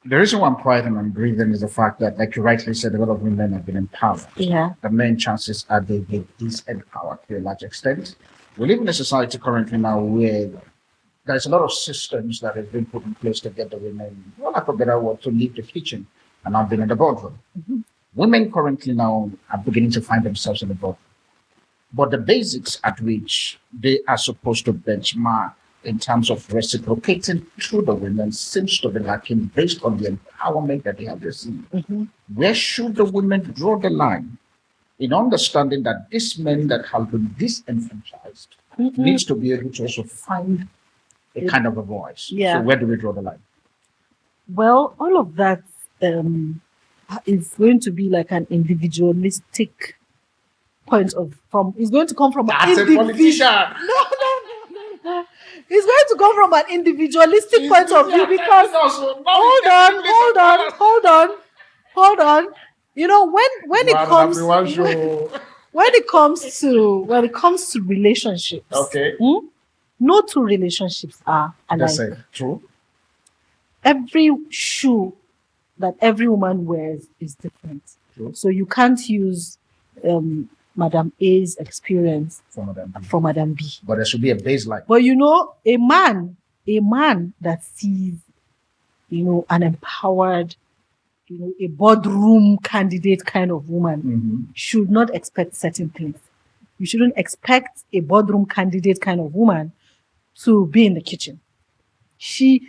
S2: The reason why I'm quiet and I'm breathing is the fact that, like you rightly said, a lot of women have been empowered.
S3: Yeah.
S2: The main chances are they get disempowered to a large extent. We live in a society currently now where there's a lot of systems that have been put in place to get the women, for lack of a better word, to leave the kitchen and not being in the boardroom.
S3: Mm-hmm.
S2: Women currently now are beginning to find themselves in the boardroom. But the basics at which they are supposed to benchmark in terms of reciprocating to the women seems to be lacking based on the empowerment that they have received.
S3: Mm-hmm.
S2: Where should the women draw the line in understanding that these men that have been disenfranchised needs to be able to also find a kind of a voice?
S3: Yeah.
S2: So where do we draw the line?
S3: Well, all of that is going to be like an individualistic point of it's going to come from
S2: That's a politician.
S3: No. It's going to come from an individualistic point of view because hold on. You know, when it comes to relationships,
S2: Okay.
S3: No two relationships are alike.
S2: That's it. True.
S3: Every shoe that every woman wears is different.
S2: True.
S3: So you can't use Madam A's experience for Madam B.
S2: But there should be a baseline.
S3: But you know, a man that sees, you know, an empowered, you know, a boardroom candidate kind of woman should not expect certain things. You shouldn't expect a boardroom candidate kind of woman to be in the kitchen. She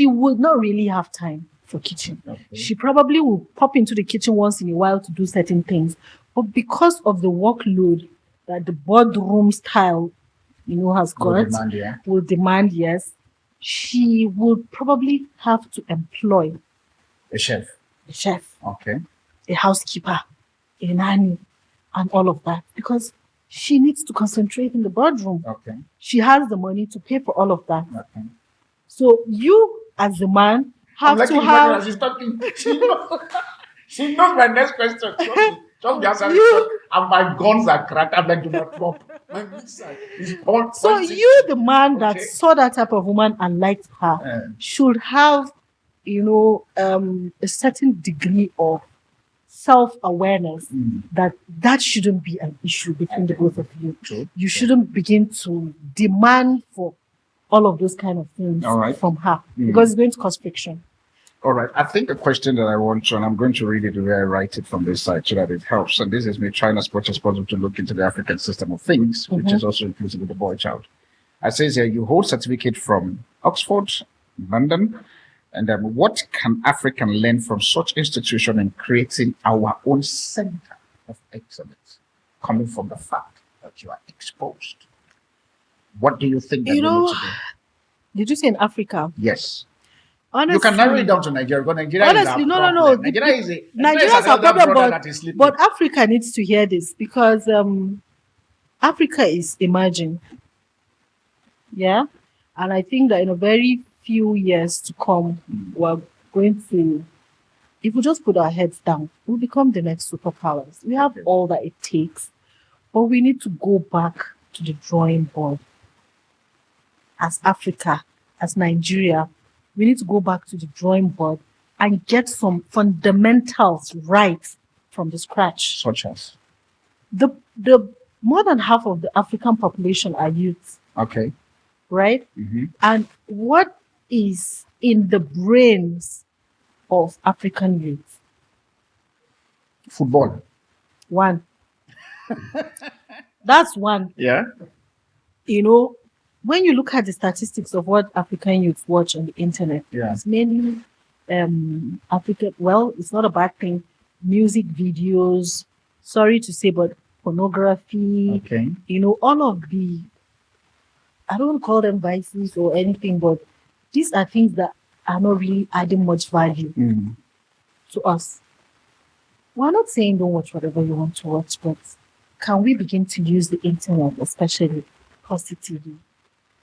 S3: would not really have time for kitchen. Okay. She probably will pop into the kitchen once in a while to do certain things. But because of the workload that the boardroom style, you know, has got, will demand, yes, she would probably have to employ
S2: a chef,
S3: okay, a housekeeper, a nanny, and all of that because she needs to concentrate in the boardroom. Okay, she has the money to pay for all of that. Okay, so you as a man have to have.
S2: She's talking. She knows my next question. Just be answering and my guns are cracked. I'm like, do not drop.
S3: So you, the man that saw that type of woman and liked her, should have, you know, a certain degree of self-awareness that shouldn't be an issue between the both of you. True. You shouldn't begin to demand for all of those kind of things from her because it's going to cause friction.
S2: All right. I think the question that I want to, and I'm going to read it the way I write it from this side so that it helps. And this is me trying as much as possible to look into the African system of things, which is also inclusive of the boy child. I says here, you hold certificate from Oxford, London, and what can African learn from such institution in creating our own center of excellence, coming from the fact that you are exposed? What do you think that we need to do?
S3: Did you say in Africa?
S2: Yes.
S3: Honestly,
S2: you can narrow it down to Nigeria. But Nigeria
S3: honestly,
S2: is
S3: no.
S2: Nigeria is
S3: our problem,
S2: sleeping.
S3: But Africa needs to hear this because Africa is emerging. Yeah, and I think that in a very few years to come, we're going to, if we just put our heads down, we'll become the next superpowers. We have all that it takes, but we need to go back to the drawing board. As Africa, as Nigeria, we need to go back to the drawing board and get some fundamentals right from the scratch.
S2: Such as?
S3: The more than half of the African population are youth.
S2: Okay.
S3: Right? Mm-hmm. And what is in the brains of African youth?
S2: Football.
S3: One. That's one.
S2: Yeah.
S3: You know, when you look at the statistics of what African youth watch on the internet, it's mainly African, well, it's not a bad thing, music videos, sorry to say, but pornography, you know, all of the, I don't call them vices or anything, but these are things that are not really adding much value to us. We're not saying don't watch whatever you want to watch, but can we begin to use the internet, especially positively?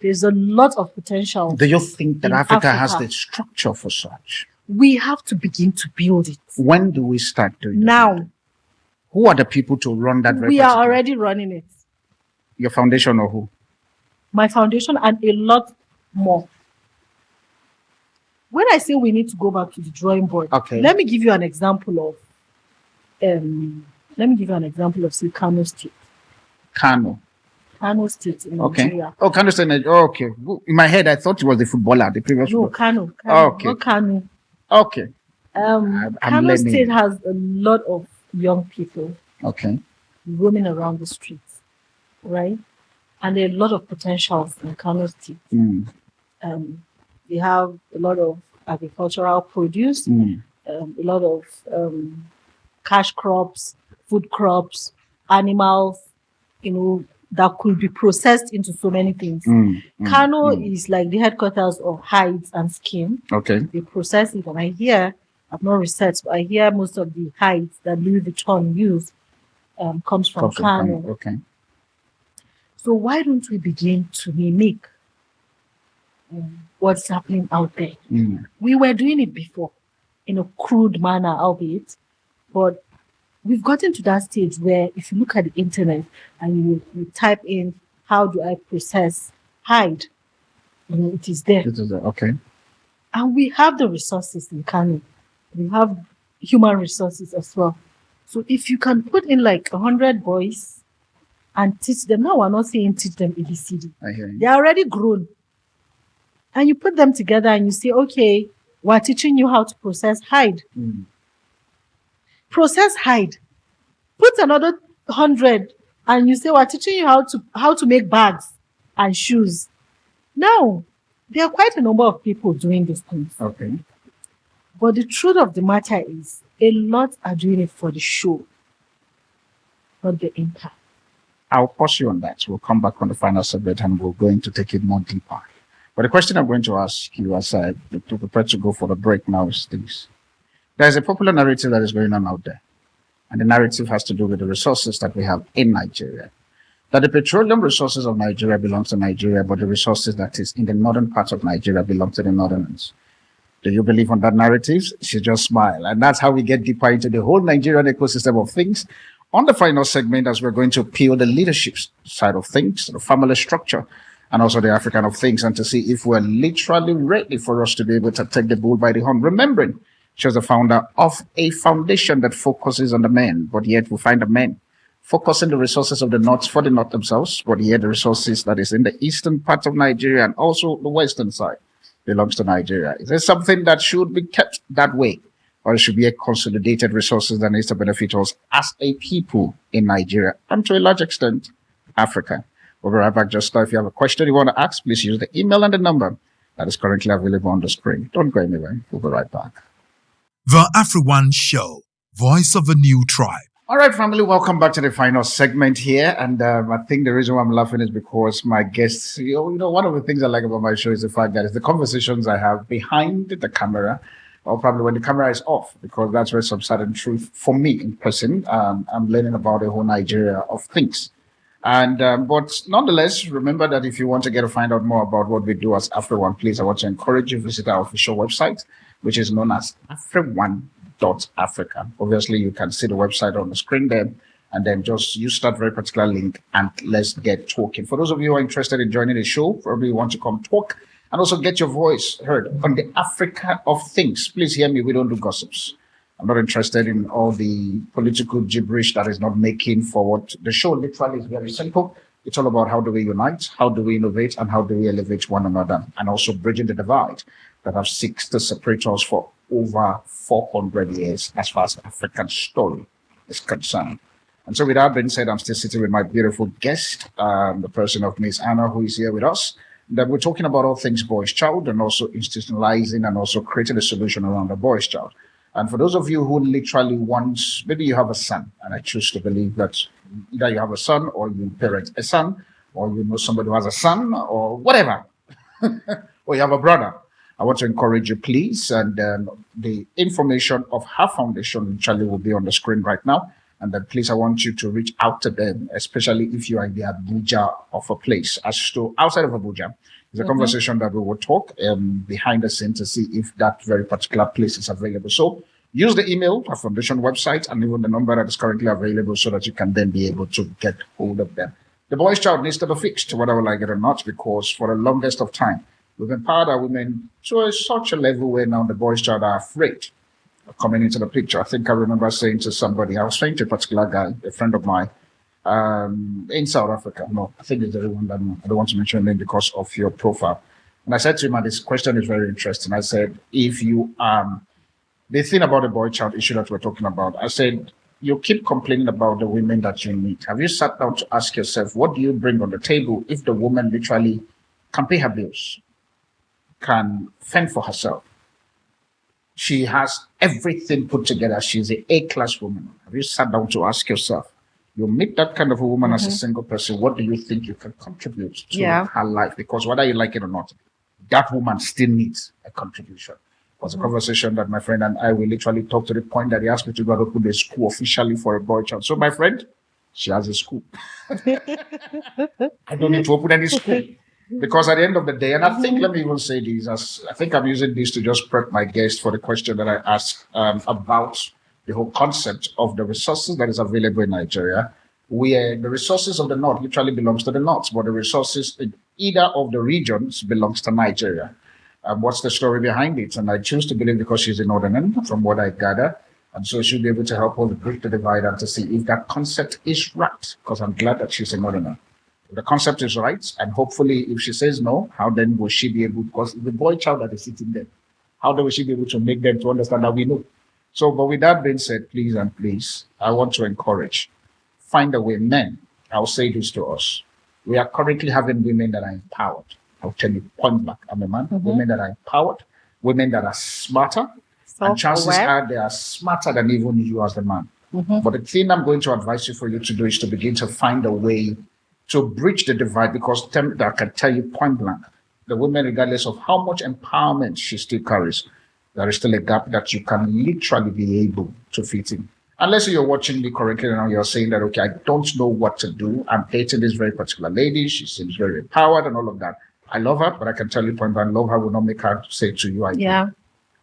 S3: There's a lot of potential.
S2: Do you think that
S3: in
S2: Africa has
S3: Africa.
S2: the structure for such?
S3: We have to begin to build it.
S2: When do we start doing that?
S3: Now.
S2: Who are the people to run that?
S3: We are already running it.
S2: Your foundation or who?
S3: My foundation and a lot more. When I say we need to go back to the drawing board,
S2: okay,
S3: let me give you an example of say Kano State.
S2: Kano
S3: State in Nigeria.
S2: Oh, Kano State. Oh, okay. In my head, I thought it was the footballer, the previous.
S3: No, Kano.
S2: Okay.
S3: Not Kano.
S2: Okay.
S3: Kano State has a lot of young people.
S2: Okay.
S3: Roaming around the streets, right? And there are a lot of potentials in Kano State. They have a lot of agricultural produce, a lot of cash crops, food crops, animals, that could be processed into so many things. Kano is like the headquarters of hides and skin.
S2: Okay.
S3: They process it, and I've not researched, but I hear most of the hides that Louis Vuitton use comes from Kano.
S2: Okay.
S3: So why don't we begin to mimic what's happening out there? We were doing it before in a crude manner, albeit, but we've gotten to that stage where if you look at the internet and you type in, how do I process hide? It is there.
S2: Okay.
S3: And we have the resources in Kano. We have human resources as well. So if you can put in like 100 boys and teach them, now we're not saying teach them ABCD.
S2: I hear you.
S3: They're already grown. And you put them together and you say, okay, we're teaching you how to process hide. Process hide. Put another 100 and you say, we're teaching you how to make bags and shoes. Now, there are quite a number of people doing these things.
S2: Okay.
S3: But the truth of the matter is, a lot are doing it for the show, not the impact.
S2: I'll pause you on that. We'll come back on the final subject and we're going to take it more deeper. But the question I'm going to ask you as I prepare to go for the break now is this. There's a popular narrative that is going on out there. And the narrative has to do with the resources that we have in Nigeria. That the petroleum resources of Nigeria belongs to Nigeria, but the resources that is in the northern part of Nigeria belong to the northerners. Do you believe on that narrative? She just smile. And that's how we get deeper into the whole Nigerian ecosystem of things. On the final segment, as we're going to peel the leadership side of things, the family structure, and also the African of things, and to see if we're literally ready for us to be able to take the bull by the horn. Remembering, she was the founder of a foundation that focuses on the men, but yet we find the men focusing the resources of the North for the North themselves, but yet the resources that is in the eastern part of Nigeria and also the western side belongs to Nigeria. Is there something that should be kept that way? Or it should be a consolidated resources that needs to benefit us as a people in Nigeria and to a large extent, Africa. We'll be right back just now. If you have a question you want to ask, please use the email and the number that is currently available on the screen. Don't go anywhere. We'll be right back.
S1: The AfriOne Show, voice of a new tribe.
S2: All right, family, welcome back to the final segment here. And I think the reason why I'm laughing is because my guests, one of the things I like about my show is the fact that it's the conversations I have behind the camera, or probably when the camera is off, because that's where some certain truth for me in person. I'm learning about the whole Nigeria of things. And but nonetheless, remember that if you want to find out more about what we do as AfriOne, please, I want to encourage you to visit our official website, which is known as AfriOne.Africa. Obviously, you can see the website on the screen there, and then just use that very particular link and let's get talking. For those of you who are interested in joining the show, probably want to come talk and also get your voice heard on the Africa of things. Please hear me, we don't do gossips. I'm not interested in all the political gibberish that is not making forward. The show literally is very simple. It's all about how do we unite, how do we innovate, and how do we elevate one another, and also bridging the divide that have seeks to separate us for over 400 years as far as the African story is concerned. And so with that being said, I'm still sitting with my beautiful guest, the person of Miss Anna, who is here with us. That we're talking about all things boys child and also institutionalizing and also creating a solution around the boys child. And for those of you who literally want, maybe you have a son, and I choose to believe that either you have a son or you parent a son, or you know somebody who has a son or whatever, or you have a brother. I want to encourage you, please, and the information of her foundation literally will be on the screen right now. And then please, I want you to reach out to them, especially if you are in the Abuja of a place. As to outside of Abuja, it's a conversation that we will talk behind the scenes to see if that very particular place is available. So use the email, our foundation website, and even the number that is currently available so that you can then be able to get hold of them. The boy's child needs to be fixed, whether we like it or not, because for the longest of time, we've empowered our women to such a level where now the boy's child are afraid coming into the picture. I think I remember saying to somebody, I was saying to a particular guy, a friend of mine, in South Africa. No, I think it's the one that I don't want to mention your name because of your profile. And I said to him, and this question is very interesting. I said, if you the thing about the boy child issue that we're talking about, I said, you keep complaining about the women that you meet. Have you sat down to ask yourself, what do you bring on the table if the woman literally can pay her bills, can fend for herself? She has everything put together. She's an A-class woman. Have you sat down to ask yourself, you meet that kind of a woman as a single person, what do you think you can contribute to her life? Because whether you like it or not, that woman still needs a contribution. It was a conversation that my friend and I will literally talk to the point that he asked me to go to open a school officially for a boy child. So my friend, she has a school. I don't need to open any school. Because at the end of the day, and I think, let me even say this, as I think I'm using this to just prep my guest for the question that I asked about the whole concept of the resources that is available in Nigeria, where the resources of the North literally belongs to the North, but the resources in either of the regions belongs to Nigeria. What's the story behind it? And I choose to believe because she's a Northerner, from what I gather, and so she'll be able to help us bridge the divide and to see if that concept is right, because I'm glad that she's a Northerner. The concept is right, and hopefully if she says no, how then will she be able, because the boy child that is sitting there, how then will she be able to make them to understand that we know? So, but with that being said, please and please, I want to encourage, find a way. Men, I'll say this to us. We are currently having women that are empowered. I'll tell you point blank, I'm a man. Women that are empowered, women that are smarter, and chances are they are smarter than even you as the man. But the thing I'm going to advise you for you to do is to begin to find a way to bridge the divide, because I can tell you point blank, the women, regardless of how much empowerment she still carries, there is still a gap that you can literally be able to fit in. Unless you're watching me correctly and you're saying that, okay, I don't know what to do. I'm dating this very particular lady. She seems very empowered and all of that. I love her, but I can tell you point blank, love her will not make her say to you, I do. I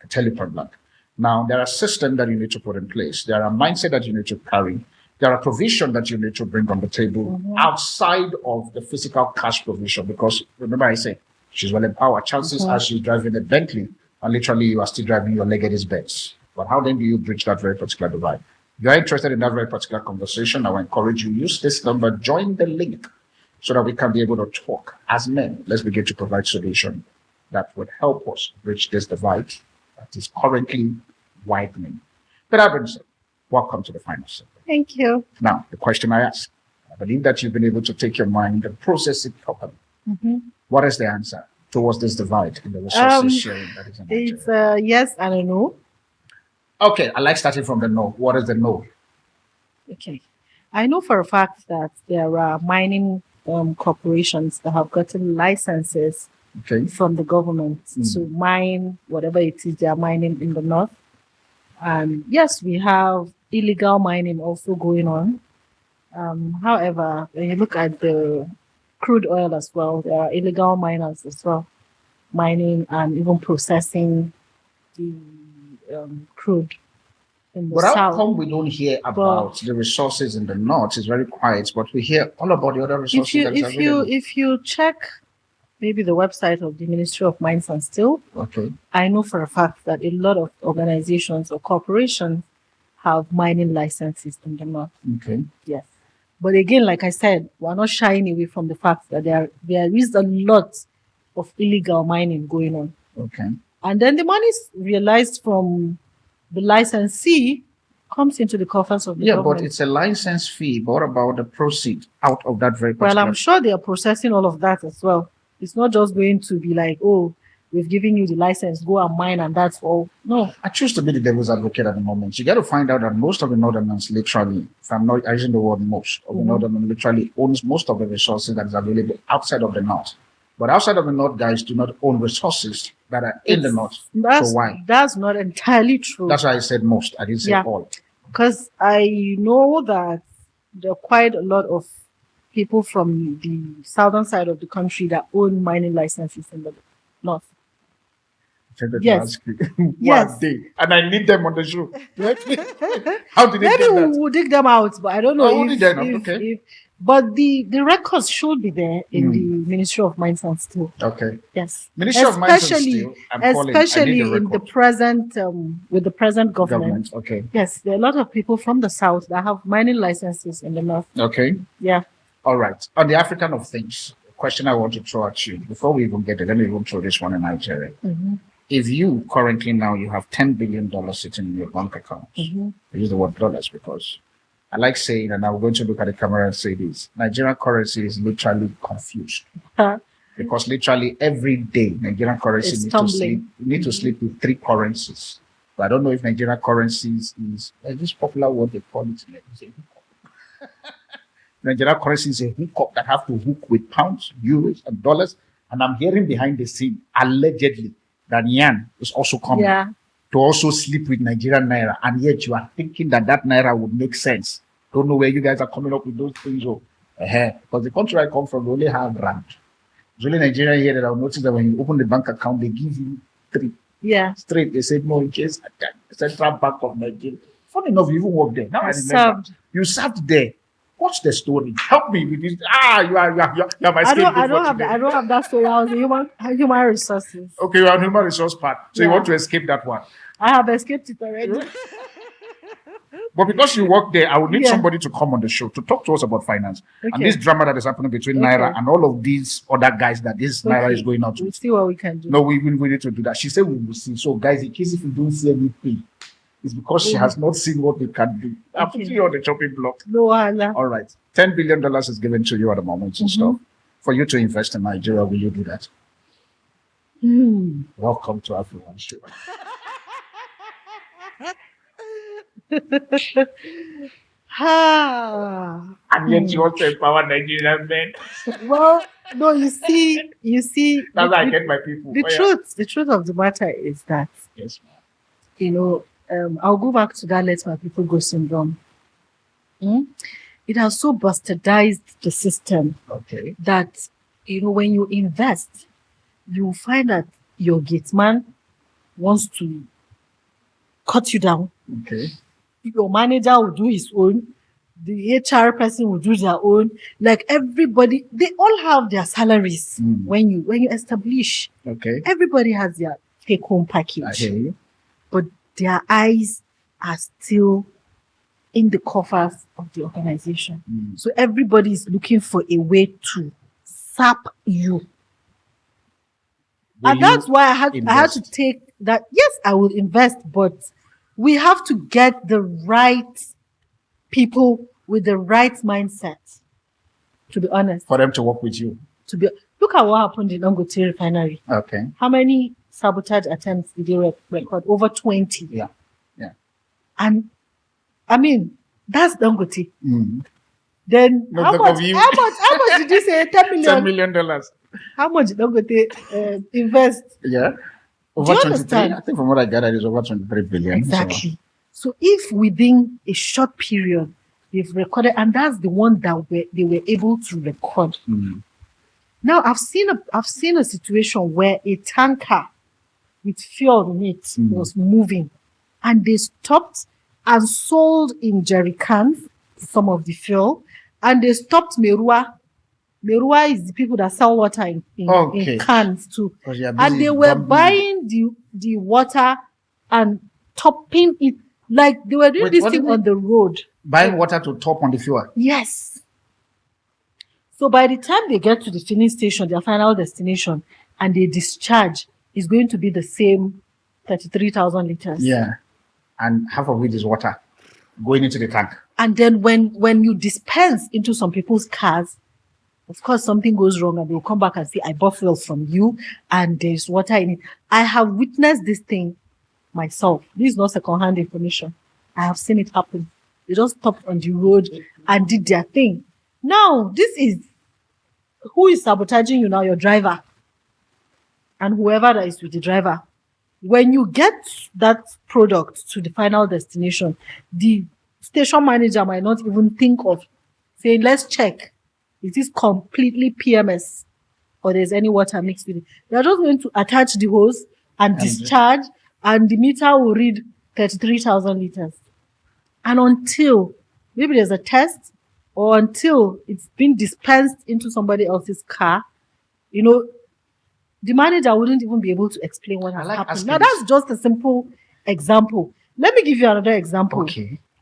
S2: can tell you point blank. Now, there are systems that you need to put in place. There are mindset that you need to carry. There are provision that you need to bring on the table outside of the physical cash provision. Because remember, I say she's well empowered. Chances are she's driving a Bentley, and literally you are still driving your Legacy Benz. But how then do you bridge that very particular divide? If you are interested in that very particular conversation, I will encourage you, use this number, join the link so that we can be able to talk as men. Let's begin to provide solution that would help us bridge this divide that is currently widening. But that being said, welcome to the final segment.
S3: Thank you.
S2: Now, the question I ask, I believe that you've been able to take your mind and process it properly. What is the answer towards this divide in the resources sharing that is in Nigeria?
S3: It's a yes and a no.
S2: Okay, I like starting from the no. What is the no?
S3: Okay. I know for a fact that there are mining corporations that have gotten licenses from the government to mine whatever it is they are mining in the North. And yes, we have illegal mining also going on. However, when you look at the crude oil as well, there are illegal miners as well, mining and even processing the crude in the
S2: But
S3: south.
S2: how come we don't hear about the resources in the North? It's very quiet, but we hear all about the other resources
S3: If you check maybe the website of the Ministry of Mines and Steel, I know for a fact that a lot of organizations or corporations have mining licenses in the North. Yes. But again, like I said, we're not shying away from the fact that there is a lot of illegal mining going on. And then the money is realized from the licensee comes into the coffers of the government.
S2: But it's a license fee. But what about the proceeds out of that very particular?
S3: Well, I'm sure they are processing all of that as well. It's not just going to be like, oh, we've given you the license, go and mine, and that's all. No.
S2: I choose to be the devil's advocate at the moment. You got to find out that most of the Northerners literally, if I'm not using the word most, of the Northerners literally owns most of the resources that is available outside of the North. But outside of the North, guys do not own resources that are in the North. So why?
S3: That's not entirely true.
S2: That's why I said most. I didn't say all.
S3: Because I know that there are quite a lot of people from the southern side of the country that own mining licenses in the north. Yes.
S2: Yes. And I need them on the show. How did they
S3: Maybe
S2: get that?
S3: we'll dig them out, but I don't know
S2: Okay.
S3: but the records should be there in the Ministry of Mines and Steel.
S2: Okay.
S3: Yes.
S2: Ministry of Mines and Steel.
S3: Especially in the present with the present government.
S2: Okay.
S3: Yes, there are a lot of people from the south that have mining licenses in the north.
S2: Okay.
S3: Yeah.
S2: All right. On the African of things, a question I want to throw at you before we even get it. Let me even throw this one in Nigeria. If you currently now you have $10 billion sitting in your bank account, I use the word dollars because I like saying, and I'm going to look at the camera and say this: Nigerian currency is literally confused because literally every day Nigerian currency need to sleep with 3 currencies. But I don't know if Nigerian currencies is this popular word they call it. Nigerian currency is a hookup that have to hook with pounds, euros, and dollars. And I'm hearing behind the scene allegedly that Yan is also coming to also sleep with Nigerian naira, and yet you are thinking that naira would make sense. Don't know where you guys are coming up with those things. Because the country I come from, we only have rand. It's only Nigeria here that I've noticed that when you open the bank account, they give you 3.
S3: Yeah.
S2: Straight. They said, no, in case Central Bank of Nigeria. Funny enough, you even work there. Now I remember. You served there. What's the story? Help me with this. You are my scapegoat.
S3: I don't have that story. I was human resources.
S2: Okay, you are human resource part. So you want to escape that one.
S3: I have escaped it already.
S2: But because you work there, I would need somebody to come on the show to talk to us about finance. And this drama that is happening between Naira and all of these other guys that this Naira is going out to.
S3: We'll see what we can do.
S2: No, we need to do that. She said we will see. So guys, in case if you don't see anything, it's because she has not seen what we can do. I'll put you on the chopping block.
S3: No, Allah.
S2: All right. $10 billion is given to you at the moment and stuff. For you to invest in Nigeria, will you do that? Welcome to AfriOne Show. And yet you want to empower Nigerian men.
S3: Well, no, you see.
S2: That's how I get my people.
S3: The truth of the matter is that,
S2: yes, ma'am.
S3: I'll go back to that let my people go syndrome. It has so bastardized the system that, when you invest, you find that your gate man wants to cut you down.
S2: Okay.
S3: Your manager will do his own. The HR person will do their own. Like everybody, they all have their salaries when you establish.
S2: Okay.
S3: Everybody has their take-home package.
S2: I hear you.
S3: But their eyes are still in the coffers of the organization. So everybody is looking for a way to sap you. And that's why I had to take that. Yes, I will invest, but we have to get the right people with the right mindset, to be honest.
S2: For them to work with you.
S3: Look at what happened in Dangote refinery.
S2: Okay.
S3: How many sabotage attempts did they record? Over 20.
S2: Yeah.
S3: And I mean, that's Dangote. Then how much did you say? $10 million.
S2: $10 million.
S3: How much did Dangote invest?
S2: Yeah. Over 23. I think from what I gathered, it's over 23 billion.
S3: Exactly. So if within a short period they've recorded, and that's the one that they were able to record. Now I've seen a situation where a tanker with fuel in it was moving, and they stopped and sold in jerry cans some of the fuel, and they stopped Merua. Merua is the people that sell water in cans too. And they were buying the water and topping it. Like they were doing this thing on the road.
S2: Buying water to top on the fuel?
S3: Yes. So by the time they get to the filling station, their final destination, and they discharge, it's going to be the same 33,000 liters.
S2: Yeah. And half of it is water going into the tank.
S3: And then when you dispense into some people's cars, of course, something goes wrong and they'll come back and say, I bought fuel from you and there's water in it. I have witnessed this thing myself. This is not second-hand information. I have seen it happen. They just stopped on the road and did their thing. Now, who is sabotaging you now? Your driver. And whoever that is with the driver. When you get that product to the final destination, the station manager might not even think of saying, let's check. Is this completely PMS or there's any water mixed with it? They're just going to attach the hose and discharge, and the meter will read 33,000 liters. And until maybe there's a test or until it's been dispensed into somebody else's car, you know, the manager wouldn't even be able to explain what has happened. Now, that's just a simple example. Let me give you another example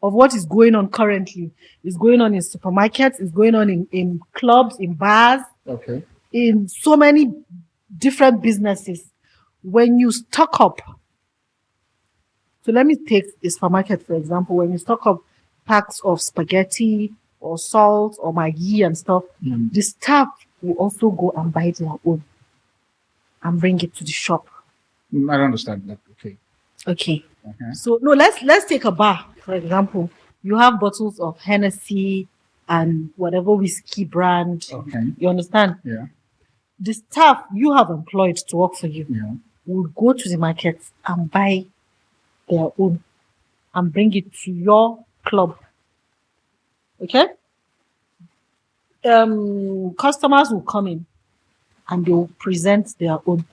S3: of what is going on currently. It's going on in supermarkets, it's going on in clubs, in bars, in so many different businesses. When you stock up, so let me take a supermarket, for example. When you stock up packs of spaghetti or salt or Maggi and stuff, the staff will also go and buy their own and bring it to the shop.
S2: I don't understand that.
S3: Okay. So no, let's take a bar, for example. You have bottles of Hennessy and whatever whiskey brand. You understand?
S2: Yeah.
S3: The staff you have employed to work for you will go to the market and buy their own and bring it to your club. Okay? Customers will come in and they will present their own.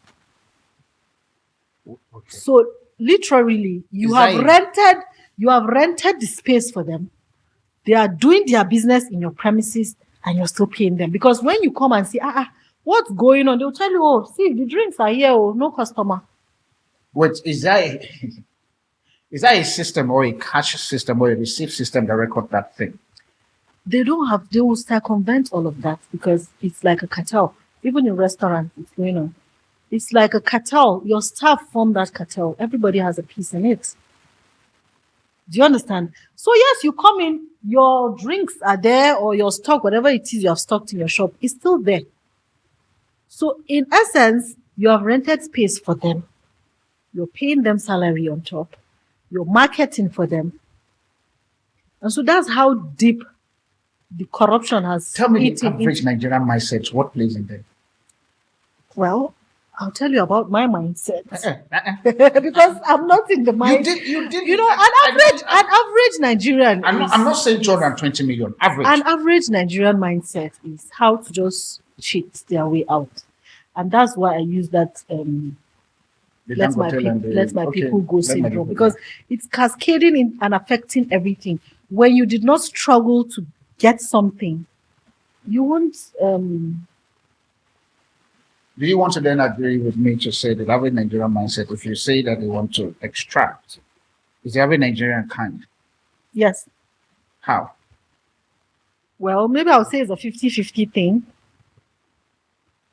S3: So literally, you have rented the space for them. They are doing their business in your premises and you're still paying them. Because when you come and say, what's going on? They'll tell you, oh, see, the drinks are here, oh, no customer.
S2: Wait, is that a system or a cash system or a receipt system that record that thing?
S3: They will circumvent all of that because it's like a cartel. Even in restaurants, it's going on. It's like a cartel. Your staff form that cartel. Everybody has a piece in it. Do you understand? So yes, you come in, your drinks are there or your stock, whatever it is you have stocked in your shop, is still there. So in essence, you have rented space for them. You're paying them salary on top. You're marketing for them. And so that's how deep the corruption has.
S2: Tell me the average Nigerian mindset. What plays in there?
S3: Well, I'll tell you about my mindset because I'm not in the mind.
S2: You did.
S3: You know, an average Nigerian.
S2: I'm not saying 220 million. Average.
S3: An average Nigerian mindset is how to just cheat their way out, and that's why I use that. Let my people go syndrome, because it's cascading in and affecting everything. When you did not struggle to get something, you won't.
S2: Do you want to then agree with me to say that average Nigerian mindset, if you say that they want to extract, is the average Nigerian kind?
S3: Yes.
S2: How?
S3: Well, maybe I'll say it's a 50-50 thing.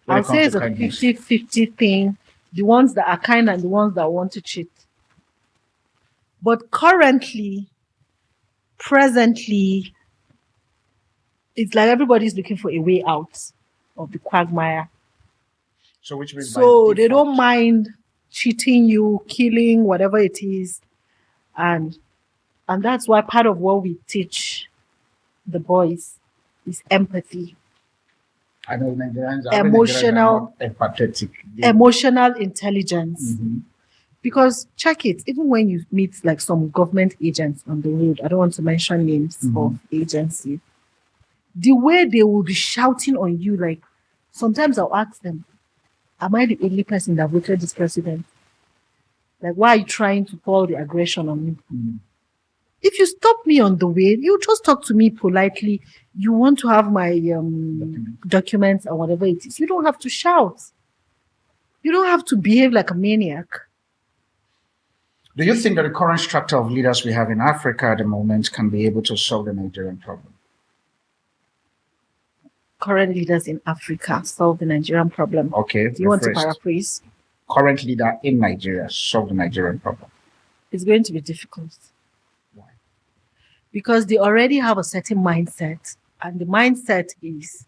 S3: I'll say it's a 50-50 thing. The ones that are kind and the ones that want to cheat. But presently, it's like everybody's looking for a way out of the quagmire.
S2: So which means
S3: they don't mind cheating you, killing, whatever it is. And that's why part of what we teach the boys is empathy.
S2: I know Nigerians are
S3: emotional,
S2: empathetic.
S3: Emotional intelligence. Because check it, even when you meet like some government agents on the road, I don't want to mention names of agency, the way they will be shouting on you, like sometimes I'll ask them, am I the only person that voted this president? Like, why are you trying to call the aggression on me? If you stop me on the way, you just talk to me politely. You want to have my documents or whatever it is. You don't have to shout. You don't have to behave like a maniac.
S2: Do you think that the current structure of leaders we have in Africa at the moment can be able to solve the Nigerian problem?
S3: Current leaders in Africa solve the Nigerian problem.
S2: Okay.
S3: Do you want to paraphrase?
S2: Current leader in Nigeria solve the Nigerian problem.
S3: It's going to be difficult.
S2: Why?
S3: Because they already have a certain mindset, and the mindset is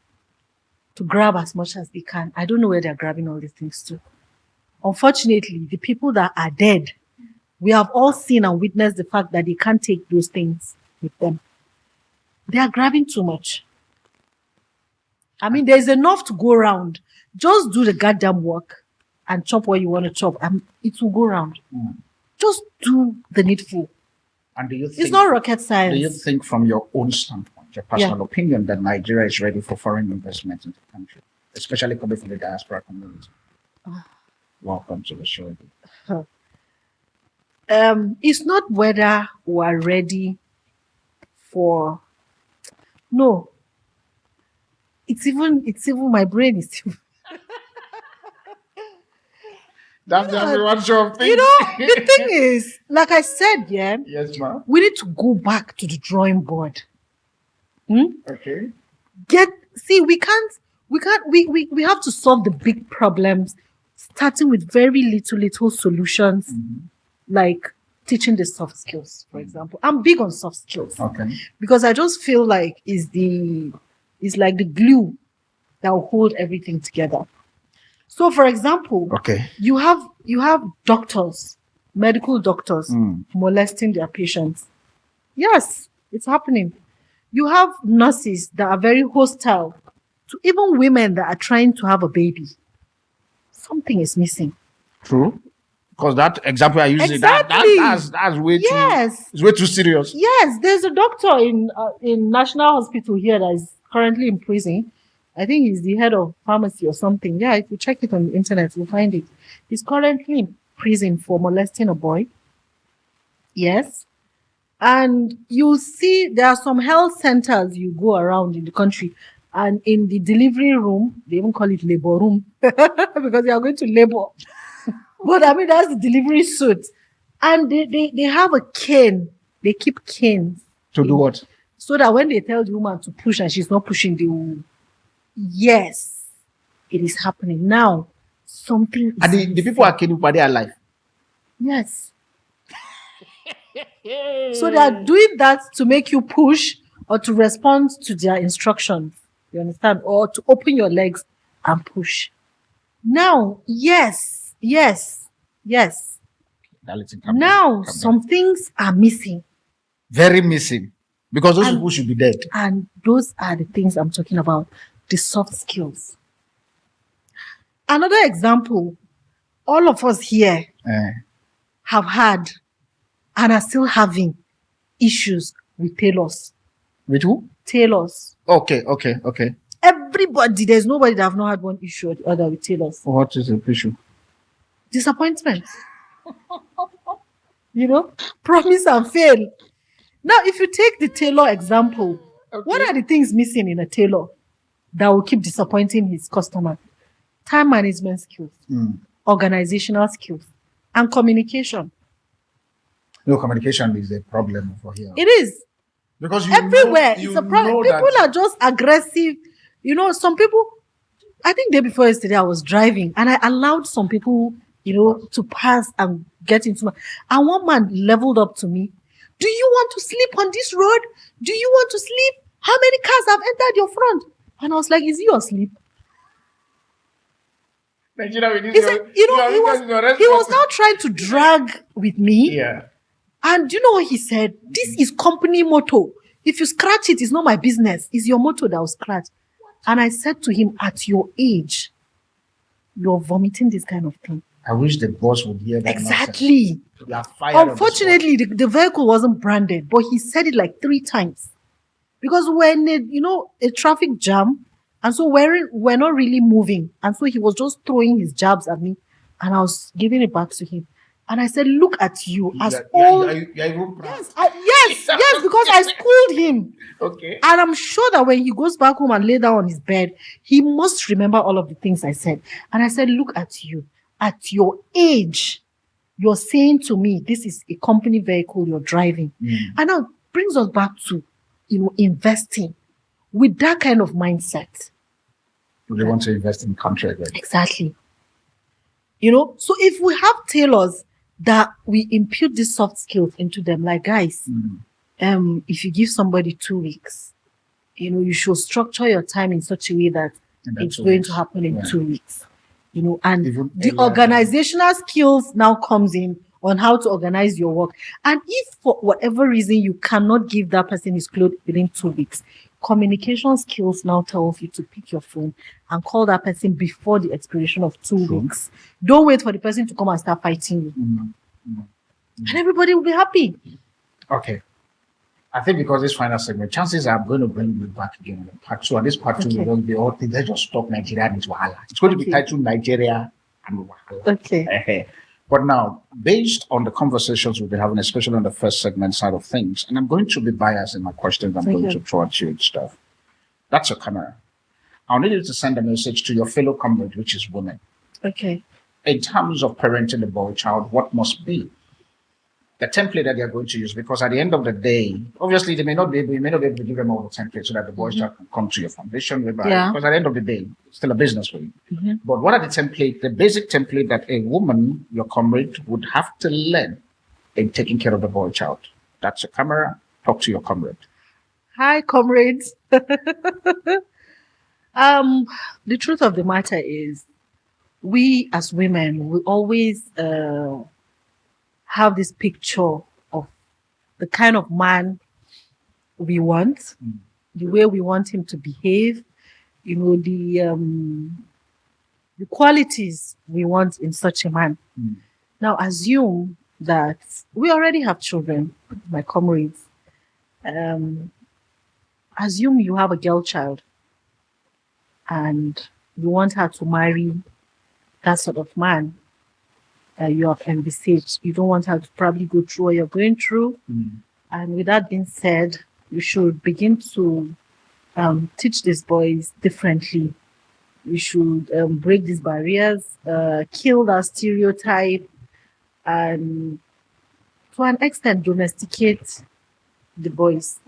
S3: to grab as much as they can. I don't know where they're grabbing all these things to. Unfortunately, the people that are dead, we have all seen and witnessed the fact that they can't take those things with them. They are grabbing too much. I mean, there's enough to go around. Just do the goddamn work and chop what you want to chop, and it will go around. Just do the needful.
S2: And do you think,
S3: it's not rocket science.
S2: Do you think, from your own standpoint, your personal opinion, that Nigeria is ready for foreign investment into the country, especially coming from the diaspora community? Welcome to the show.
S3: It's not whether we are ready for. No. It's even my brain is still.
S2: That's the AfriOne Show thing.
S3: The thing is, like I said,
S2: Yes, ma'am.
S3: we need to go back to the drawing board.
S2: Okay.
S3: We have to solve the big problems, starting with very little solutions, like teaching the soft skills, for example. I'm big on soft skills.
S2: Okay.
S3: Because I just feel like it's like the glue that will hold everything together. So, for example, you have doctors, medical doctors molesting their patients. Yes, it's happening. You have nurses that are very hostile to even women that are trying to have a baby. Something is missing.
S2: True. Because that example I used,
S3: Exactly.
S2: that's way too.
S3: Yes.
S2: It's way too serious.
S3: Yes, there's a doctor in National Hospital here that is currently in prison. I think he's the head of pharmacy or something. Yeah, if you check it on the internet, you'll find it. He's currently in prison for molesting a boy. Yes. And you see there are some health centers you go around in the country, and in the delivery room, they even call it labor room because they are going to labor. But I mean, that's the delivery suite. And they have a cane. They keep canes.
S2: To do what?
S3: So that when they tell the woman to push and she's not pushing, they will. Yes, it is happening now. Something.
S2: And the people are killing, but they are alive.
S3: Yes. So they are doing that to make you push or to respond to their instructions. You understand? Or to open your legs and push. Now, yes. Now, some things are missing.
S2: Very missing. Because those people should be dead.
S3: And those are the things I'm talking about. The soft skills. Another example, all of us here have had and are still having issues with tailors.
S2: With who?
S3: Tailors.
S2: Okay.
S3: Everybody, there's nobody that have not had one issue or the other with tailors.
S2: What is the issue?
S3: Disappointment. Promise and fail. Now, if you take the tailor example, what are the things missing in a tailor that will keep disappointing his customer? Time management skills, organizational skills, and communication.
S2: No, communication is a problem for here.
S3: It is.
S2: Because
S3: everywhere it's a problem. People are just aggressive. Some people, I think day before yesterday I was driving and I allowed some people, to pass and get into and one man leveled up to me. Do you want to sleep on this road? Do you want to sleep? How many cars have entered your front? And I was like, is he asleep? He was now trying to drag with me.
S2: Yeah.
S3: And you know what he said? This is company motto. If you scratch it, it's not my business. It's your motto that will scratch. And I said to him, at your age, you're vomiting this kind of thing.
S2: I wish the boss would hear that.
S3: Exactly. Unfortunately, the vehicle wasn't branded, but he said it like 3 times. Because when a traffic jam, and so we're not really moving. And so he was just throwing his jabs at me, and I was giving it back to him. And I said, look at you as old. Yes, because I schooled him.
S2: Okay.
S3: And I'm sure that when he goes back home and lay down on his bed, he must remember all of the things I said. And I said, look at you. At your age, you're saying to me, this is a company vehicle you're driving. And now it brings us back to, investing with that kind of mindset.
S2: They want to invest in country again.
S3: Exactly. So if we have tailors that we impute these soft skills into them, like guys, if you give somebody 2 weeks, you should structure your time in such a way that it's going to happen in 2 weeks. And the organizational skills now comes in on how to organize your work. And if for whatever reason you cannot give that person his clothes within 2 weeks, communication skills now tells you to pick your phone and call that person before the expiration of 2 weeks. Don't wait for the person to come and start fighting you. And everybody will be happy.
S2: Okay. I think because this final segment, chances are I'm going to bring you back again in part two. And this part two will not be all things. Let's just stop Nigeria and its wahala. It's going to be titled Nigeria and wahala.
S3: Okay.
S2: But now, based on the conversations we'll be having, especially on the first segment side of things, and I'm going to be biased in my questions, I'm going to throw at you and stuff. That's your camera. I'll need you to send a message to your fellow comrade, which is women.
S3: Okay.
S2: In terms of parenting the boy child, what must be the template that they're going to use? Because at the end of the day, obviously you may not be able to give them all the templates so that the boy child can come to your foundation. Because at the end of the day, it's still a business for you. But what are the basic template that a woman, your comrade, would have to learn in taking care of the boy child? That's your camera. Talk to your comrade.
S3: Hi, comrades. The truth of the matter is, we as women, we always have this picture of the kind of man we want, the way we want him to behave, the qualities we want in such a man. Now, assume that we already have children, my comrades. Assume you have a girl child and you want her to marry that sort of man you have envisaged. You don't want her to probably go through what you're going through. And with that being said, you should begin to teach these boys differently. You should break these barriers, kill that stereotype, and to an extent domesticate the boys.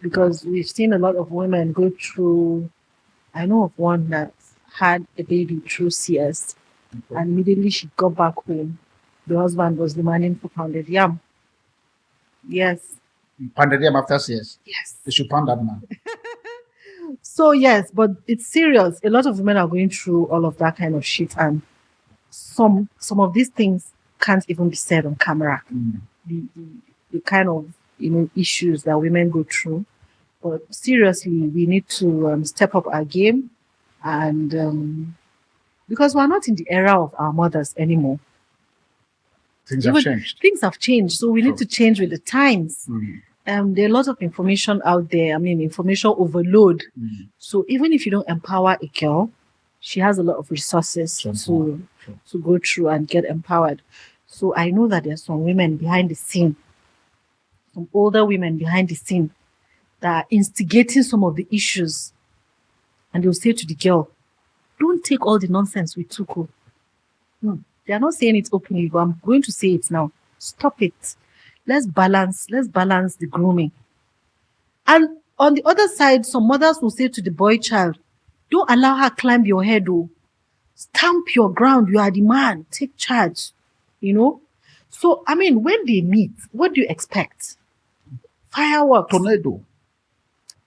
S3: Because we've seen a lot of women go through, I know of one that had a baby through CS. And immediately she got back home, the husband was demanding for pounded yam. Yes.
S2: Pounded yam after CS?
S3: Yes.
S2: They should pound that man.
S3: So yes, but it's serious. A lot of women are going through all of that kind of shit, and some of these things can't even be said on camera. The kind of issues that women go through. But seriously, we need to step up our game, and because we're not in the era of our mothers anymore.
S2: Things have changed.
S3: Things have changed, so we need to change with the times. There are a lot of information out there. I mean, information overload. So even if you don't empower a girl, she has a lot of resources to go through and get empowered. So I know that there's some women behind the scene, some older women behind the scene that are instigating some of the issues. And they'll say to the girl, don't take all the nonsense we took. They are not saying it openly, but I'm going to say it now. Stop it. Let's balance the grooming. And on the other side, some mothers will say to the boy child, don't allow her climb your head. Stamp your ground. You are the man. Take charge. So, I mean, when they meet, what do you expect? Fireworks.
S2: Tornado.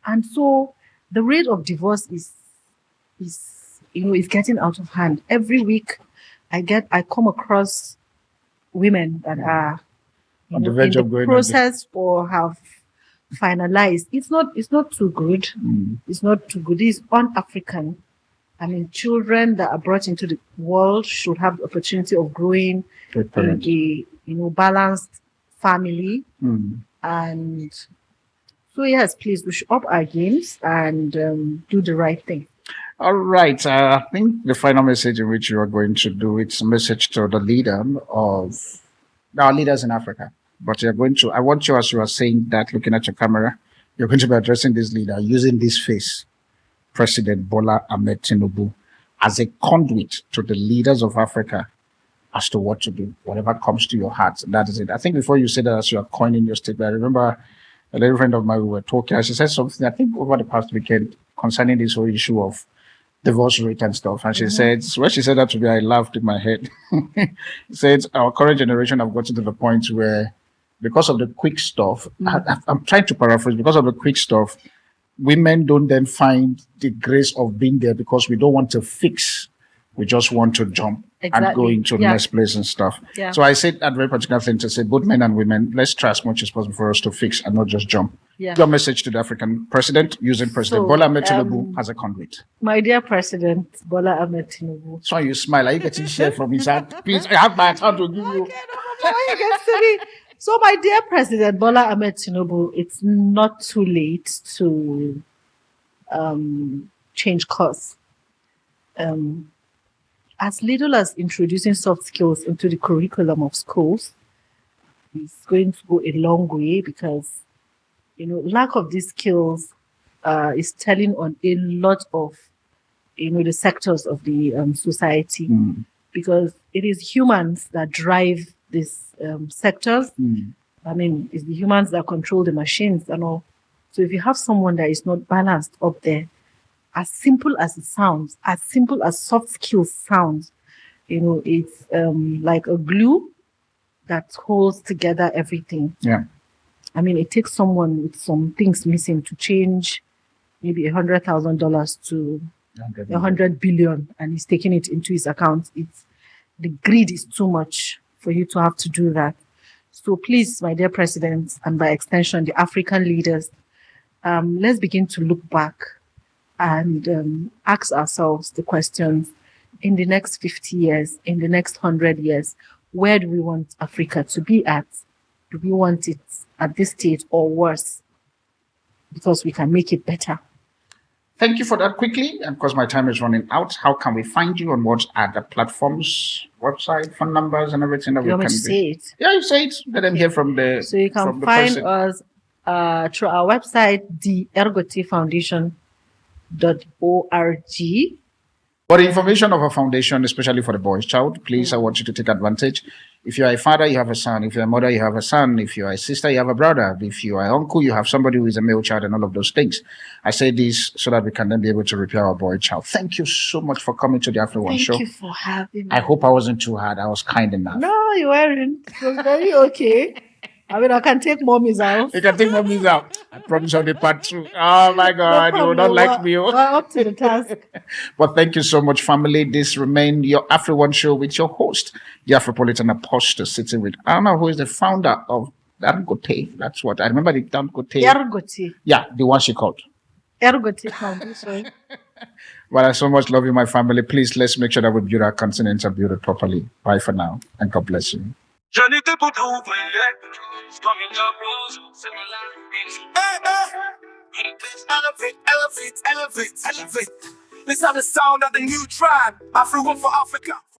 S3: And so the rate of divorce is getting out of hand. Every week I come across women that are
S2: on the verge of going
S3: process or have finalized. It's not too good. It's not too good. It's un-African. I mean, children that are brought into the world should have the opportunity of growing in a balanced family. And so yes, please, we should up our games and do the right thing.
S2: All right. I think the final message in which you are going to do, it's a message to the leader of our leaders in Africa. But I want you, as you are saying that, looking at your camera, you're going to be addressing this leader using this face, President Bola Ahmed Tinubu, as a conduit to the leaders of Africa as to what to do, whatever comes to your heart. That is it. I think before you said that, as you are coining your statement, I remember a little friend of mine, we were talking, she said something, I think over the past weekend, concerning this whole issue of divorce rate and stuff. And she said, when she said that to me, I laughed in my head. She said, our current generation have gotten to the point where, because of the quick stuff, I'm trying to paraphrase, because of the quick stuff, women don't then find the grace of being there because we don't want to fix. We just want to jump and go into the next place and stuff.
S3: Yeah.
S2: So I said that very particular thing to say, both men and women, let's try as much as possible for us to fix and not just jump.
S3: Yeah.
S2: Your message to the African president using President Bola Ahmed Tinubu as a conduit.
S3: My dear President Bola Ahmed Tinubu.
S2: So you smile. Are you getting share from his hand? Please, I have my account to give you.
S3: Okay, no, you get to me. So, my dear President Bola Ahmed Tinubu, it's not too late to change course. As little as introducing soft skills into the curriculum of schools is going to go a long way, because lack of these skills is telling on a lot of the sectors of the society, because it is humans that drive these sectors. I mean, it's the humans that control the machines and all. So if you have someone that is not balanced up there, as simple as it sounds, as simple as soft skills sounds, it's like a glue that holds together everything.
S2: Yeah.
S3: I mean, it takes someone with some things missing to change maybe $100,000 to 100 billion, and he's taking it into his account. The greed is too much for you to have to do that. So please, my dear President, and by extension, the African leaders, let's begin to look back and ask ourselves the questions: in the next 50 years, in the next 100 years, where do we want Africa to be at? Do we want it at this stage or worse? Because we can make it better.
S2: Thank you for that. Quickly, and because my time is running out, how can we find you on what are the platforms, website, phone numbers, and everything that we
S3: You want me
S2: can
S3: to
S2: do?
S3: say it?
S2: Yeah, you say it. Let them hear from the.
S3: So you can
S2: from the
S3: find
S2: person.
S3: us through our website, theergotefoundation.org.
S2: For the information of our foundation, especially for the boys' child, please, I want you to take advantage. If you are a father, you have a son. If you're a mother, you have a son. If you are a sister, you have a brother. If you are an uncle, you have somebody who is a male child, and all of those things. I say this so that we can then be able to repair our boy child. Thank you so much for coming to the AfriOne Show.
S3: Thank you for having me.
S2: I hope I wasn't too hard. I was kind enough.
S3: No, you weren't. It was very okay. I mean, I can take mommies out.
S2: You can take mommies out. I promise I'll be part two. Oh my God, you will not like me.
S3: We're up to the task.
S2: But thank you so much, family. This remained your AfriOne Show with your host, the Afropolitan Apostle, sitting with Anna, who is the founder of Dangote. That's what I remember. The Dangote.
S3: Ergote.
S2: Yeah, the one she called.
S3: Ergote Foundation.
S2: Well, I so much love you, my family. Please, let's make sure that we build our continent and build it properly. Bye for now, and God bless you.
S4: Je n'étais pas trouvé, comme une rose, c'est mon elevate. Let's have the sound of the new tribe, AfriOne for Africa.